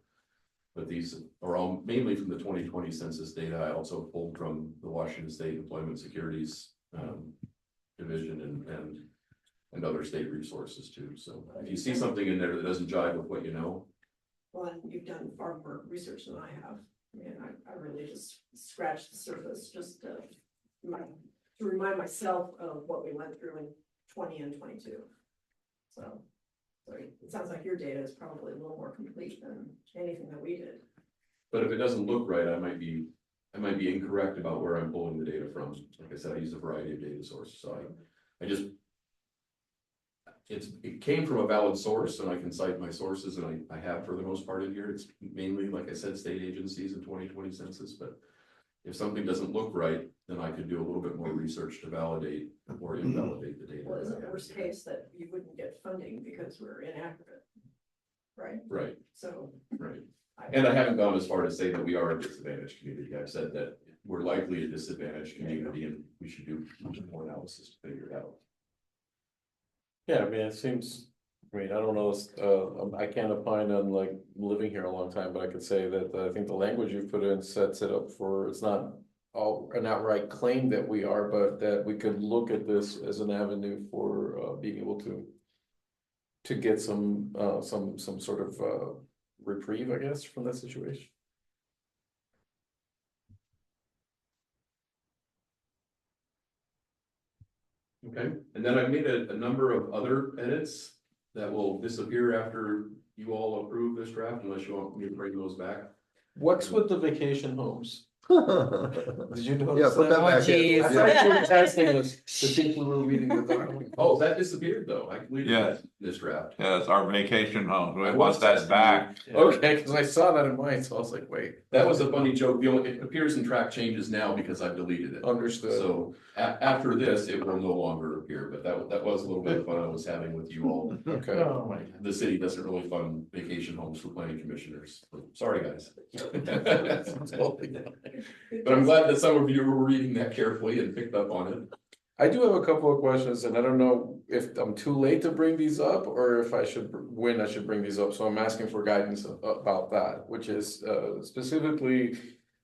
But these are all mainly from the 2020 census data. I also pulled from the Washington State Employment Securities Division and other state resources too. So if you see something in there that doesn't jive with what you know. Well, and you've done far more research than I have. And I really just scratched the surface just to remind myself of what we went through in 20 and 22. So it sounds like your data is probably a little more complete than anything that we did. But if it doesn't look right, I might be incorrect about where I'm pulling the data from. Like I said, I use a variety of data sources, so it came from a valid source, and I can cite my sources, and I have for the most part in here. It's mainly, like I said, state agencies and 2020 census, but if something doesn't look right, then I could do a little bit more research to validate or invalidate the data. Well, is it the worst case that you wouldn't get funding because we're inaccurate? Right? Right, So. right. And I haven't gone as far to say that we are a disadvantaged community. I've said that we're likely a disadvantaged community, and we should do more analysis to figure it out. Yeah, I mean, it seems, I mean, I don't know, I can't opine on like living here a long time, but I could say that I think the language you put in sets it up for, it's not an outright claim that we are, but that we could look at this as an avenue for being able to get some sort of reprieve, I guess, from that situation. Okay, and then I've made a number of other edits that will disappear after you all approve this draft, unless you want me to bring those back. What's with the vacation homes? Did you notice Yeah, put that Oh, back in. geez. I thought you were testing us, the people who were reading the. Oh, that disappeared though. I completed Yes. this draft. Yes, our vacation homes, we I want was that testing back. you. Okay, because I saw that in mine, so I was like, wait. That was a funny joke. It appears in track changes now because I've deleted it. Understood. So after this, it will no longer appear, but that was a little bit of fun I was having with you all. Okay. Oh my, the city doesn't really fund vacation homes for planning commissioners. Sorry, guys. But I'm glad that some of you were reading that carefully and picked up on it. I do have a couple of questions, and I don't know if I'm too late to bring these up, or if when I should bring these up, so I'm asking for guidance about that, which is specifically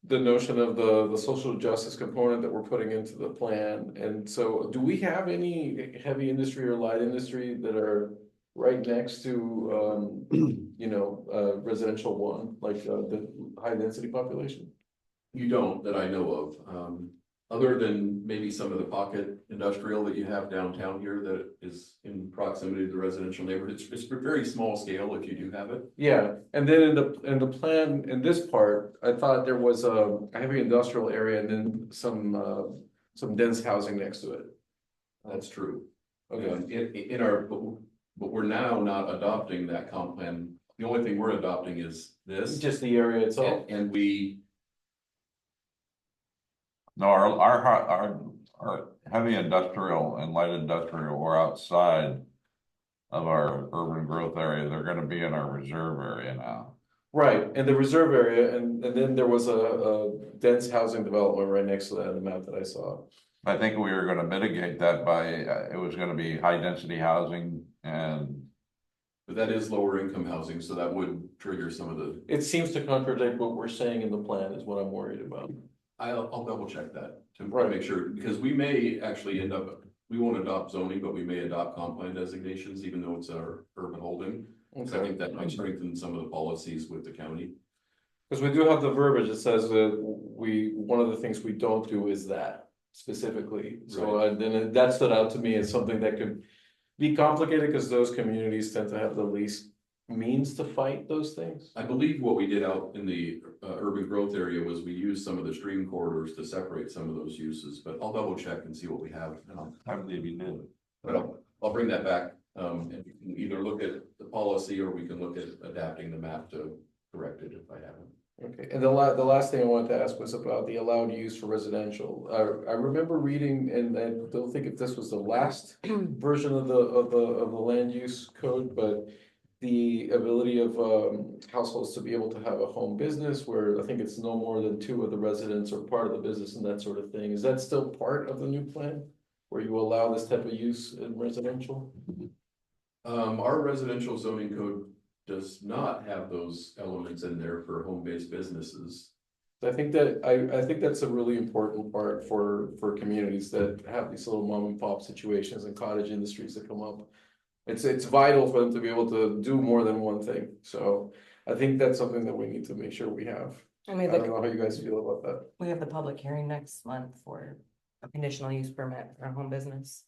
the notion of the social justice component that we're putting into the plan. And so do we have any heavy industry or light industry that are right next to residential one, like the high density population? You don't, that I know of, other than maybe some of the pocket industrial that you have downtown here that is in proximity to the residential neighborhood. It's very small scale if you do have it. Yeah, and then in the plan, in this part, I thought there was a heavy industrial area and then some dense housing next to it. That's true. Okay, In our, but we're now not adopting that comp plan. The only thing we're adopting is this. just the area itself. And we, No, our heavy industrial and light industrial were outside of our urban growth area. They're gonna be in our reserve area now. Right, and the reserve area, and then there was a dense housing development right next to that in the map that I saw. I think we were gonna mitigate that by, it was gonna be high density housing and. but that is lower income housing, so that would trigger some of the, It seems to contradict what we're saying in the plan is what I'm worried about. I'll double check that to Right. make sure, because we may actually end up we won't adopt zoning, but we may adopt comp plan designations, even though it's our urban holding. So I think that might strengthen some of the policies with the county. Because we do have the verbiage that says that one of the things we don't do is that specifically. So then that stood out to me as something that could be complicated because those communities tend to have the least means to fight those things. I believe what we did out in the urban growth area was we used some of the stream corridors to separate some of those uses, but I'll double check and see what we have. I believe you did. But I'll bring that back, and we can either look at the policy or we can look at adapting the map to correct it if I haven't. Okay, and the last thing I wanted to ask was about the allowed use for residential. I remember reading, and I don't think if this was the last version of the land use code, but the ability of households to be able to have a home business where I think it's no more than 2 of the residents are part of the business and that sort of thing. Is that still part of the new plan? Where you allow this type of use in residential? Our residential zoning code does not have those elements in there for home-based businesses. I think that's a really important part for communities that have these little mom and pop situations and cottage industries that come up. It's vital for them to be able to do more than one thing. So I think that's something that we need to make sure we have. I I mean, don't know how you guys feel about that. we have the public hearing next month for a conditional use permit for a home business.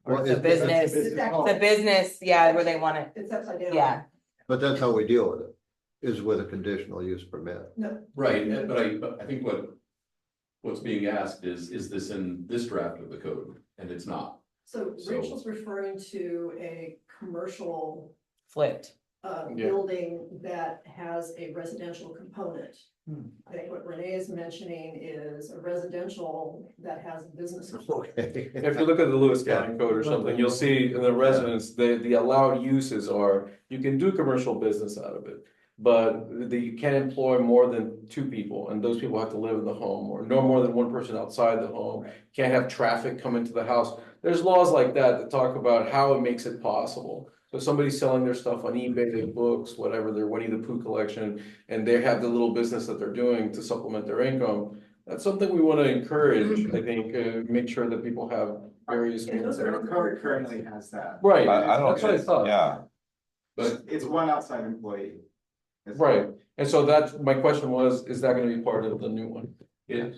Or Well, the business, It's actually- the business, yeah, where they want it, It's upside down. yeah. But that's how we deal with it, is with a conditional use permit. Right, but I think what's being asked is this in this draft of the code? And it's not. So So- Rachel's referring to a commercial Flipped. Yeah. building that has a residential component. Hmm. I think what Renee is mentioning is a residential that has a business. component. Okay. If you look at the Lewis County Code or something, you'll see in the residents, the allowed uses are, you can do commercial business out of it. But you can't employ more than 2 people, and those people have to live in the home, or no more than 1 person outside the home. Can't have traffic come into the house. There's laws like that talk about how it makes it possible. So somebody's selling their stuff on eBay, their books, whatever, their Winnie the Pooh collection, and they have the little business that they're doing to supplement their income. That's something we want to encourage, I think, make sure that people have various And means. those are Our code currently has that. Right, I don't. that's what I thought. Yeah, But It's 1 outside employee. Right, and so that's, my question was, is that gonna be part of the new one? it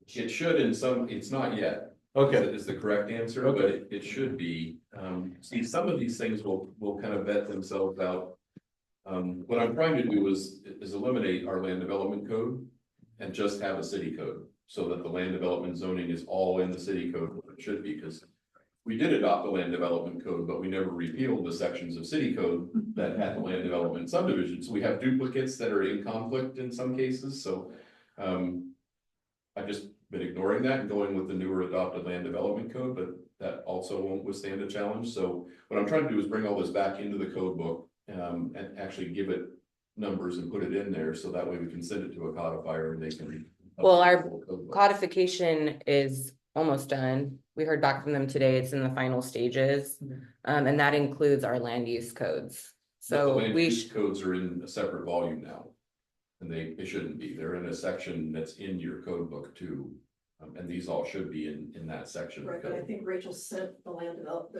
should in some, it's not yet. Okay, Is the correct answer, but it should be. See, some of these things will kind of vet themselves out. What I'm trying to do is eliminate our land development code and just have a city code. So that the land development zoning is all in the city code, it should be, because we did adopt the land development code, but we never repealed the sections of city code that had the land development subdivisions. We have duplicates that are in conflict in some cases, so. I've just been ignoring that and going with the newer adopted land development code, but that also won't withstand a challenge. So what I'm trying to do is bring all this back into the code book, and actually give it numbers and put it in there, so that way we can send it to a codifier and they can. Well, our code book. Codification is almost done. We heard back from them today. It's in the final stages. And that includes our land use codes. But the So land we use codes are in a separate volume now. And they shouldn't be. They're in a section that's in your code book too. And these all should be in that section of Right, the but I code. think Rachel sent the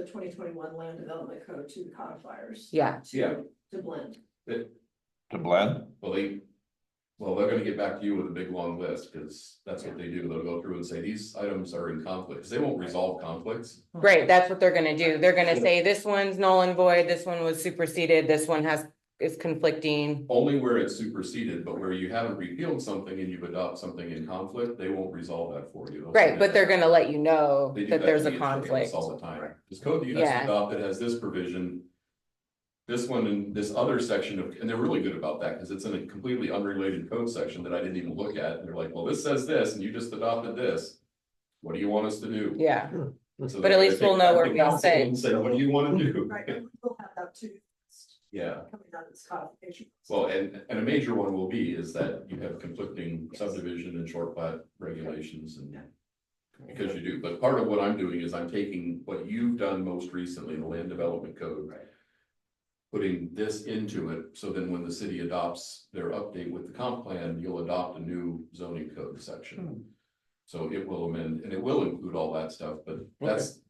2021 land development code to the codifiers. Yeah. Yeah. To blend. to blend. Well, they're gonna get back to you with a big long list, because that's what they do. They'll go through and say, these items are in conflict, because they won't resolve conflicts. Right, that's what they're gonna do. They're gonna say this one's null and void, this one was superseded, this one is conflicting. Only where it's superseded, but where you haven't repealed something and you've adopted something in conflict, they won't resolve that for you. They'll Right, say but they're gonna let you know They do that there's to a the attorneys conflict. all the time. This code that you Yeah. just adopted has this provision. This one and this other section of, and they're really good about that, because it's in a completely unrelated code section that I didn't even look at, and they're like, well, this says this, and you just adopted this. What do you want us to do? Yeah, So But at they least we'll take know back where to we council sit. and say, what do you wanna do? Right, and we'll have that too. Yeah, Coming out of this codification. well, and a major one will be is that you have conflicting subdivision and short plat regulations and. Because you do, but part of what I'm doing is I'm taking what you've done most recently in the land development code. Putting this into it, so then when the city adopts their update with the comp plan, you'll adopt a new zoning code section. So it will amend, and it will include all that stuff, but that's,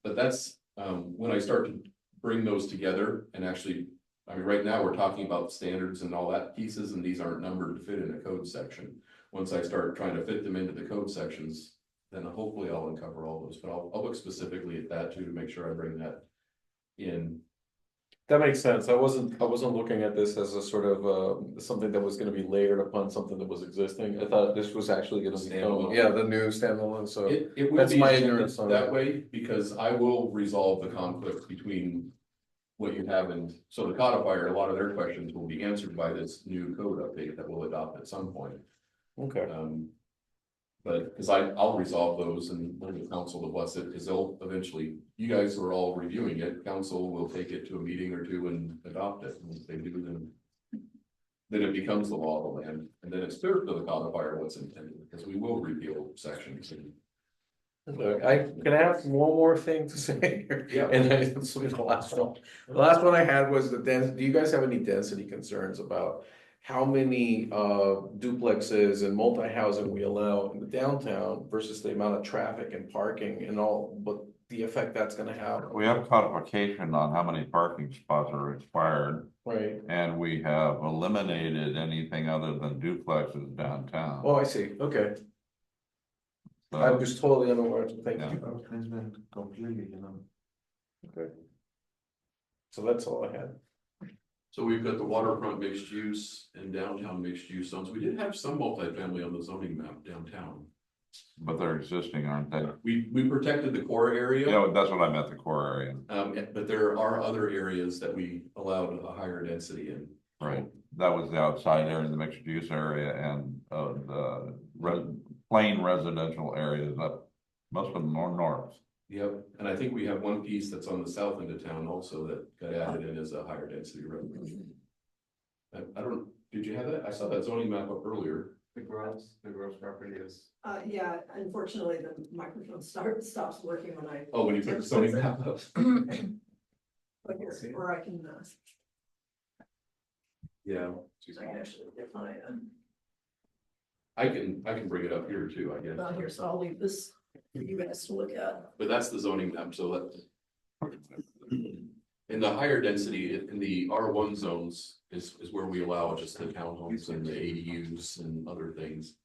when I start to bring those together and actually. I mean, right now, we're talking about standards and all that pieces, and these aren't numbered to fit in a code section. Once I start trying to fit them into the code sections, then hopefully I'll uncover all those, but I'll look specifically at that too, to make sure I bring that in. That makes sense. I wasn't looking at this as a sort of, something that was gonna be layered upon something that was existing. I thought this was actually gonna be, Standalone. yeah, the new standalone, so. It will That's be my intended ignorance on that it. way, because I will resolve the conflict between what you have, and so the codifier, a lot of their questions will be answered by this new code update that we'll adopt at some point. Okay, But, because I'll resolve those and bring the council to bless it, because they'll eventually, you guys are all reviewing it, council will take it to a meeting or two and adopt it, and if they do, then it becomes the law of the land, and then it's clear to the codifier what's intended, because we will repeal sections and. look, can I have one more thing to say here? Yeah. And then this will be the last one. The last one I had was do you guys have any density concerns about how many duplexes and multi-housing we allow in the downtown versus the amount of traffic and parking and all, but the effect that's gonna have, We have codification on how many parking spots are required, right? and we have eliminated anything other than duplexes downtown. Oh, I see, okay. So- I was totally unaware, thank Yeah. you. It's been completely, you know. Okay. So that's all I had. So we've got the waterfront mixed use and downtown mixed use zones. We did have some multifamily on the zoning map downtown. But they're existing, aren't they? We protected the core area. Yeah, that's what I meant, the core area, But there are other areas that we allowed a higher density in. right? That was the outside area, the mixed use area, and the plain residential areas up, most of them are north. Yep, and I think we have one piece that's on the south end of town also that got added in as a higher density road. I don't, did you have that? I saw that zoning map up earlier. The gross property is. Yeah, unfortunately, the microphone stops working when I. Oh, when you put the zoning map up. But here, or I can, Yeah, I can actually define it. I can bring it up here too, I guess. Here, so I'll leave this for you guys to look at. But that's the zoning map, so that. In the higher density, in the R1 zones is where we allow just the townhomes and the ADUs and other things.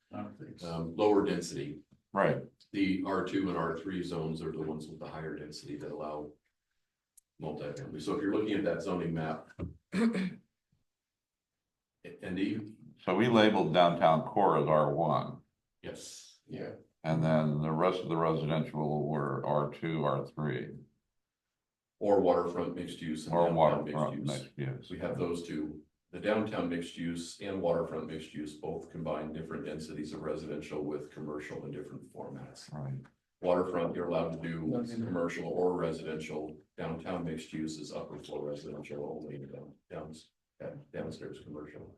Lower density, Right, the R2 and R3 zones are the ones with the higher density that allow multifamily. So if you're looking at that zoning map. And so we labeled downtown core as R1, yes, Yeah. and then the rest of the residential were R2, R3, or waterfront mixed use. And or downtown mixed waterfront use. mixed use. We have those two, the downtown mixed use and waterfront mixed use both combine different densities of residential with commercial in different formats. Right, Waterfront, you're allowed to do commercial or residential. Downtown mixed use is upper floor residential only, downstairs commercial.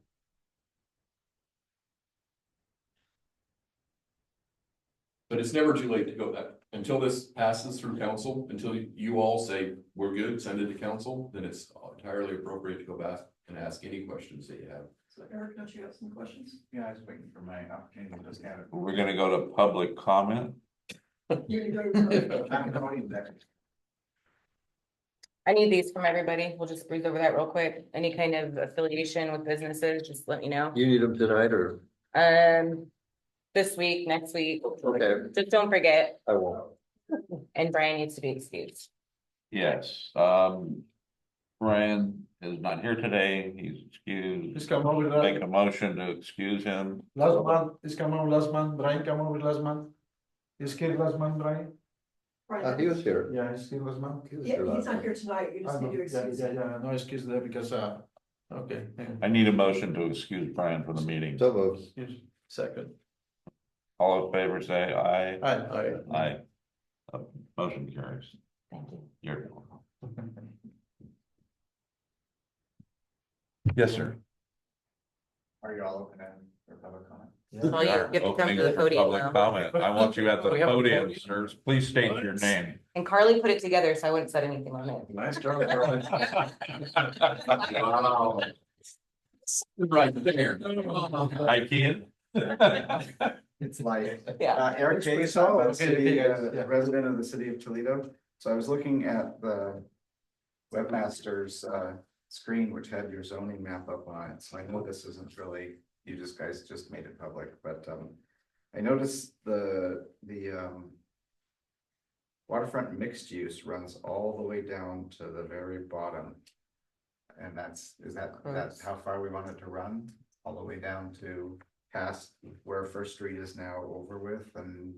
But it's never too late to go that, until this passes through council, until you all say, we're good, send it to council, then it's entirely appropriate to go back and ask any questions that you have. So Eric, don't you have some questions? Yeah, I was waiting for my opportunity to just have it. we're gonna go to public comment. You can go. I'm going back. I need these from everybody. We'll just breeze over that real quick. Any kind of affiliation with businesses, just let me know. You need them tonight or? This week, next week, Okay, just don't forget, I won't. and Brian needs to be excused. Yes, Brian is not here today, he's excused. He's come over Make a motion to excuse him. last month, he's come over last month, Brian come over last month. He's here last month, Brian? He was here. Yeah, he's here last month. He was Yeah, here he's last not night. here tonight, you I just know, need to yeah, excuse yeah, him. yeah, no excuse there because, okay, yeah. I need a motion to excuse Brian from the meeting. So moved. Yes. Second. All in favor, say aye. Hi. Aye. Motion carries. Thank you. You're. Yes, sir. Are you all open for public comment? Well, you get to come Opening to the for podium public now. comment. I want you at the We have a podium, podium. sirs. Please state your name. And Carly put it together, so I wouldn't said anything on it. Nice job, Brian. Wow. Right there. Hi, Kean. It's like, Yeah. Eric It's pretty Chase, I'm a solid. city, Yeah. resident of the city of Toledo. So I was looking at the webmaster's screen, which had your zoning map up on it. So I know this isn't really, you guys just made it public, but I noticed the waterfront mixed use runs all the way down to the very bottom. And that's how far we want it to run? All the way down to past where First Street is now over with, and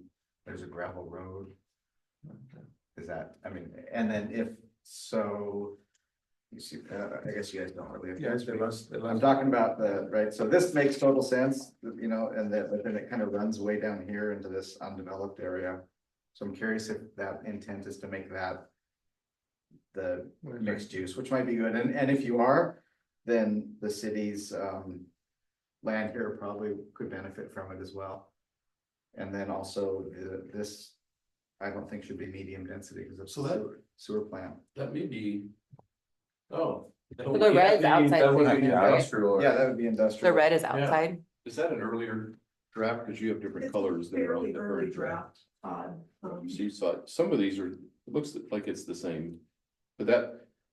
there's a gravel road. Is that, I mean, and then if so, you see, I guess you guys don't really. Yes, the last. I'm talking about right, so this makes total sense, you know, and that, but then it kind of runs way down here into this undeveloped area. So I'm curious if that intent is to make that the mixed use, which might be good, and if you are, then the city's land here probably could benefit from it as well. And then also this, I don't think should be medium density because it's So that- sewer plant. That may be. Oh. So the red's outside That would city be limits, right? industrial. Yeah, that would be The industrial. red is outside. Is that an earlier draft? Because you have different It's colors that are on fairly the early current draft. draft, You see, so some of these are, it looks like it's the same, but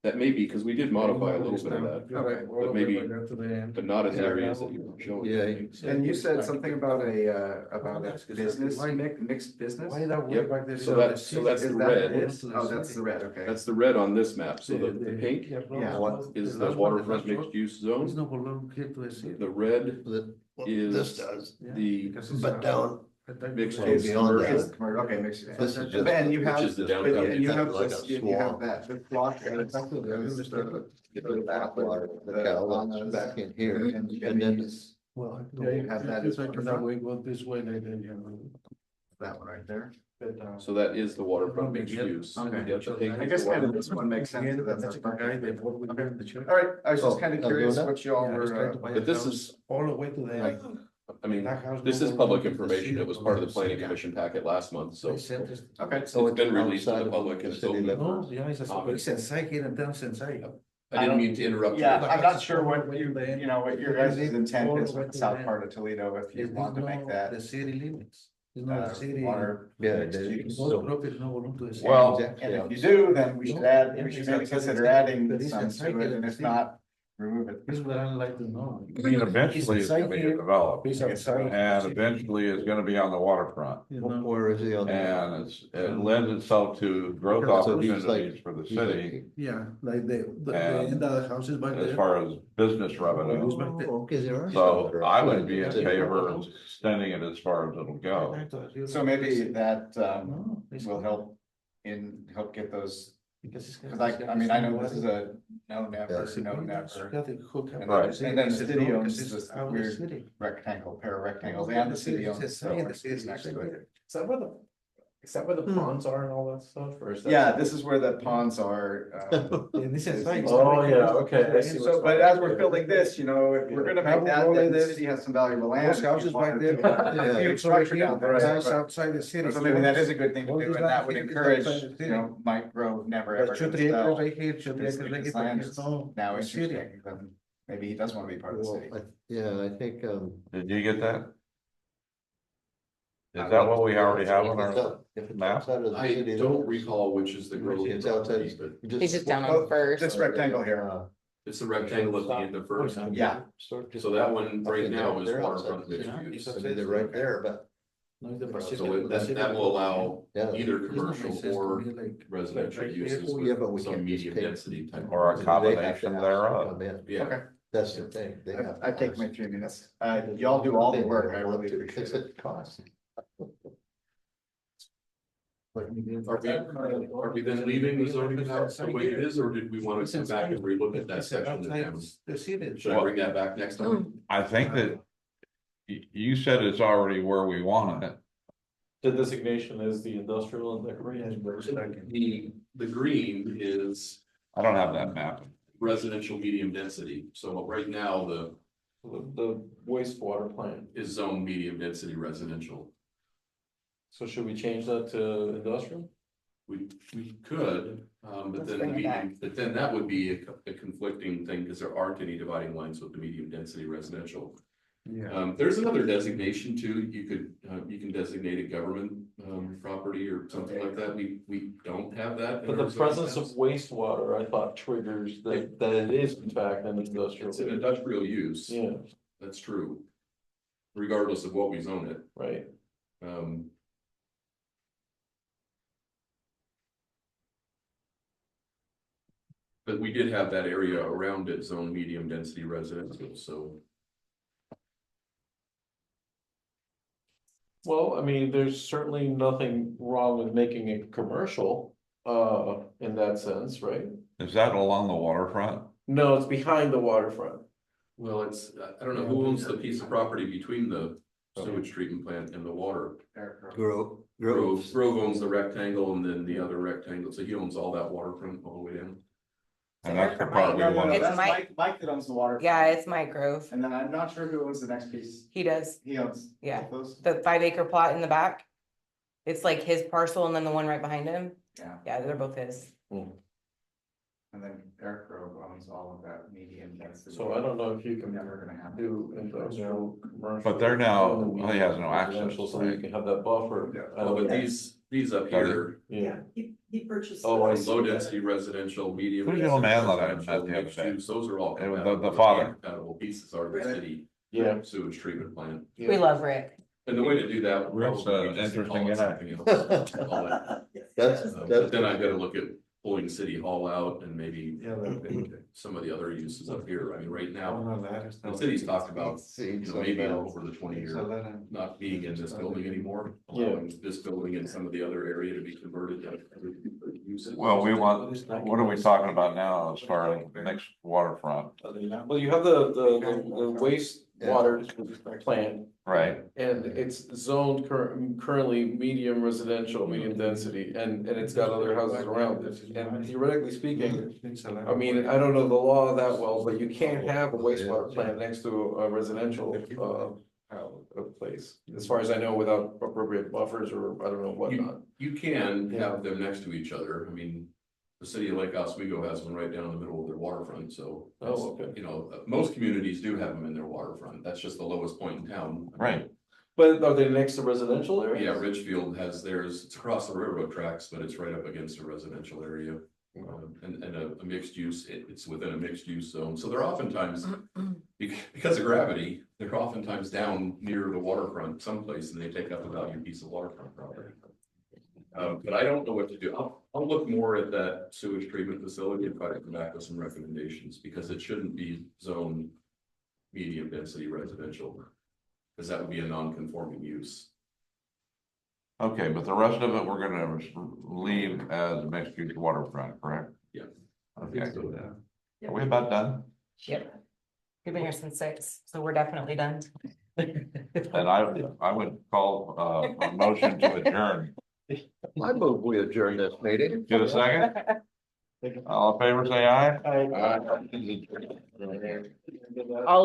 that may be, because we did modify a little bit of that, Okay. but maybe, Go to the end. but not in the Yeah. areas that you were showing. Yeah. And you said something about a That's business, why- mixed business? Why that way Yep. back there? So that's Is the that red. it? Oh, that's the red, okay. That's the red on this map, so the pink Yeah, what is the waterfront mixed use It's zone, not belong here to the city. the red That, what Is this does, Yeah, the because it's but a- down, mixed Well, use beyond commercial. that. It's commercial, okay, mixed. this is just. And you have, Which is the just downtown. and you have like this, a you have swamp. that, the block. The backwater, the cow that's back in here, and then Well, Yeah, you have that as like waterfront. that way, go this way, like then, you know. That one right there. So that is the waterfront mixed Yeah. use. Okay. Yeah, the pink I is guess the kind of waterfront. this one makes sense. that that's That's our a guy parking. that what we do in the church. All right, I was just Oh, kind of I'm curious doing that? what y'all Yeah, he's trying were, to buy a But this house is- all the way to the. I mean, That house this is no public longer information. It was part of the planning city. commission packet last month, so okay. it's been released to outside the of public and it's city open. limits. No, yeah, it's a, but it's inside here and down inside. I didn't mean to interrupt. you. Yeah, I'm not sure what you know, what your guys' Is it intent all is the way with the to south the part of Toledo, if you It's want to make not that. the city limits. It's not the city. Water. Yeah, mixed it is. use. Most property no belong to the city. Well, And if you do, then we should add, we should No, maybe because consider it's- adding there is some inside to it, here, and if see? not, remove it. This is what I like to know. I mean, eventually it's gonna be developed, It's outside. and eventually it's gonna be on the waterfront. You know? Where is he on? the- And it lends itself to growth So he's like- opportunities for the he's like- city Yeah, like the And end of the houses back as there. far as business revenue. Oh, okay, there are some So that are I would outside be in the city favor of limits. extending it as far as it'll go. So maybe that No, it's will not. help get those, Because it's. because I mean, I know this is a no, never, no, never. Right. And then the city owns this weird rectangle, pair of rectangles, and the city owns. It's the inside the city, next to it. Is that where the ponds are and all that stuff, or is that? Yeah, this is where the ponds are. And this is inside. Oh, yeah, okay, I see So, but as we're building this, you know, if we're gonna make that, then the city has some valuable land. Those houses back there. Yeah. It's over here, down the there. house outside the city. So maybe that is a good thing to All do, these and that would land here is encourage, outside the city. you know, micro, never But ever. two, gonna three acres sell. right here, two, three This acres right this here, land but is it's no. now the city. interesting, then maybe he does wanna be part of the Well, city. yeah, I think, Did you get that? Is that what we already have on our if it's map? outside of the I city don't limits, recall which is the growth. It's outside. property, but you He's just down Oh, on first. This rectangle here, It's the rectangle at the end of first. yeah, So that one right now is They're waterfront outside the mixed city. use. I mean, they're right there, but. So that will allow Yeah. either commercial or residential Right here. uses Oh, yeah, but we with some can't just medium take- density type. Or a They have to combination have thereof. come in. Yeah, okay, That's the thing. They have to I take ask. my 3 minutes, y'all do all the They work, don't I want really to, appreciate because it. it costs. are we then leaving the zoning house the way it is, or did we want to come back and relook at that section again? The city. Should I bring that back next time? I think that you said it's already where we want it. The designation is the industrial and the. The green is I don't have that map. residential medium density, so right now The wastewater plant. is zone medium density residential. So should we change that to industrial? We could, but Let's then bring it back. but then that would be a conflicting thing, because there aren't any dividing lines with the medium density residential. Yeah. There's another designation too, you can designate a government, property or something like that, we don't have that. in But our the zone presence of maps. wastewater, I thought triggers that it is in fact an industrial. It's an industrial use, Yeah, that's true. Regardless of what we zone it, right. um. But we did have that area around it zone medium density residential, so. Well, I mean, there's certainly nothing wrong with making it commercial, in that sense, right? Is that along the waterfront? No, it's behind the waterfront. Well, I don't know who owns the piece of property between the sewage treatment plant and the water. Grove owns the rectangle and then the other rectangle, so he owns all that waterfront all the way down. And that's the Mike. part we No, want. It's That's Mike. Mike that owns the water. Yeah, it's Mike Grove. And then I'm not sure who owns the next piece. He does. He owns. Yeah. Those. The 5 acre plot in the back. It's like his parcel and then the one right behind him. Yeah, Yeah, they're both his. and then Eric Grove owns all of that medium density. So I don't know if you can Never gonna happen. do industrial, commercial. But they're now- and well, he has no access, residential, So you right? can have that buffer. Yeah. Well, but these up here, Yeah, He purchased. Oh, I those. see. low density residential, medium. Who's the old man that I met residential, the other mixed day? use, those are all. It was compatible. the father. Compatible pieces are the city yeah. sewage treatment plant. We love Rick. And the way to do that. would Rick's, probably be just to interesting call it guy. something else. Call it, That's, But that's, then I've got to look at pulling city hall out and maybe Yeah, that- some of the other uses up here. I mean, right now, No, that is the not- city's talked about, you know, maybe that. over the 20 year not being in this building anymore. Yeah. Allowing this building and some of the other area to be converted to other uses. Well, we want, what are we talking about now as far as the next waterfront, Well, you have the wastewater plant, right? and it's zoned currently medium residential, medium density, and it's got other houses around it. And theoretically speaking, I mean, I don't know the law that well, but you can't have a wastewater plant next to a residential, place. As far as I know, without appropriate buffers or I don't know whatnot. You can have them next to each other. I mean, the city of Lake Oswego has one right down in the middle of their waterfront, so. that's, Oh, okay. You know, most communities do have them in their waterfront. That's just the lowest point in town. Right. But are they next to residential areas? Yeah, Richfield has theirs. It's across the railroad tracks, but it's right up against a residential area. And a mixed use, it's within a mixed use zone. So they're oftentimes, because of gravity, they're oftentimes down near the waterfront someplace and they take up a valued piece of waterfront property. But I don't know what to do. I'll look more at that sewage treatment facility and try to come back with some recommendations because it shouldn't be zoned medium density residential. Because that would be a non-conforming use. Okay, but the rest of it, we're gonna leave as mixed use waterfront, correct? Yeah. Okay, So, are we about done? Yep. We've been here since 6, so we're definitely done. And I would call, a motion to adjourn. I move we adjourn this meeting. Get a second? All in favor, say aye. I- I'll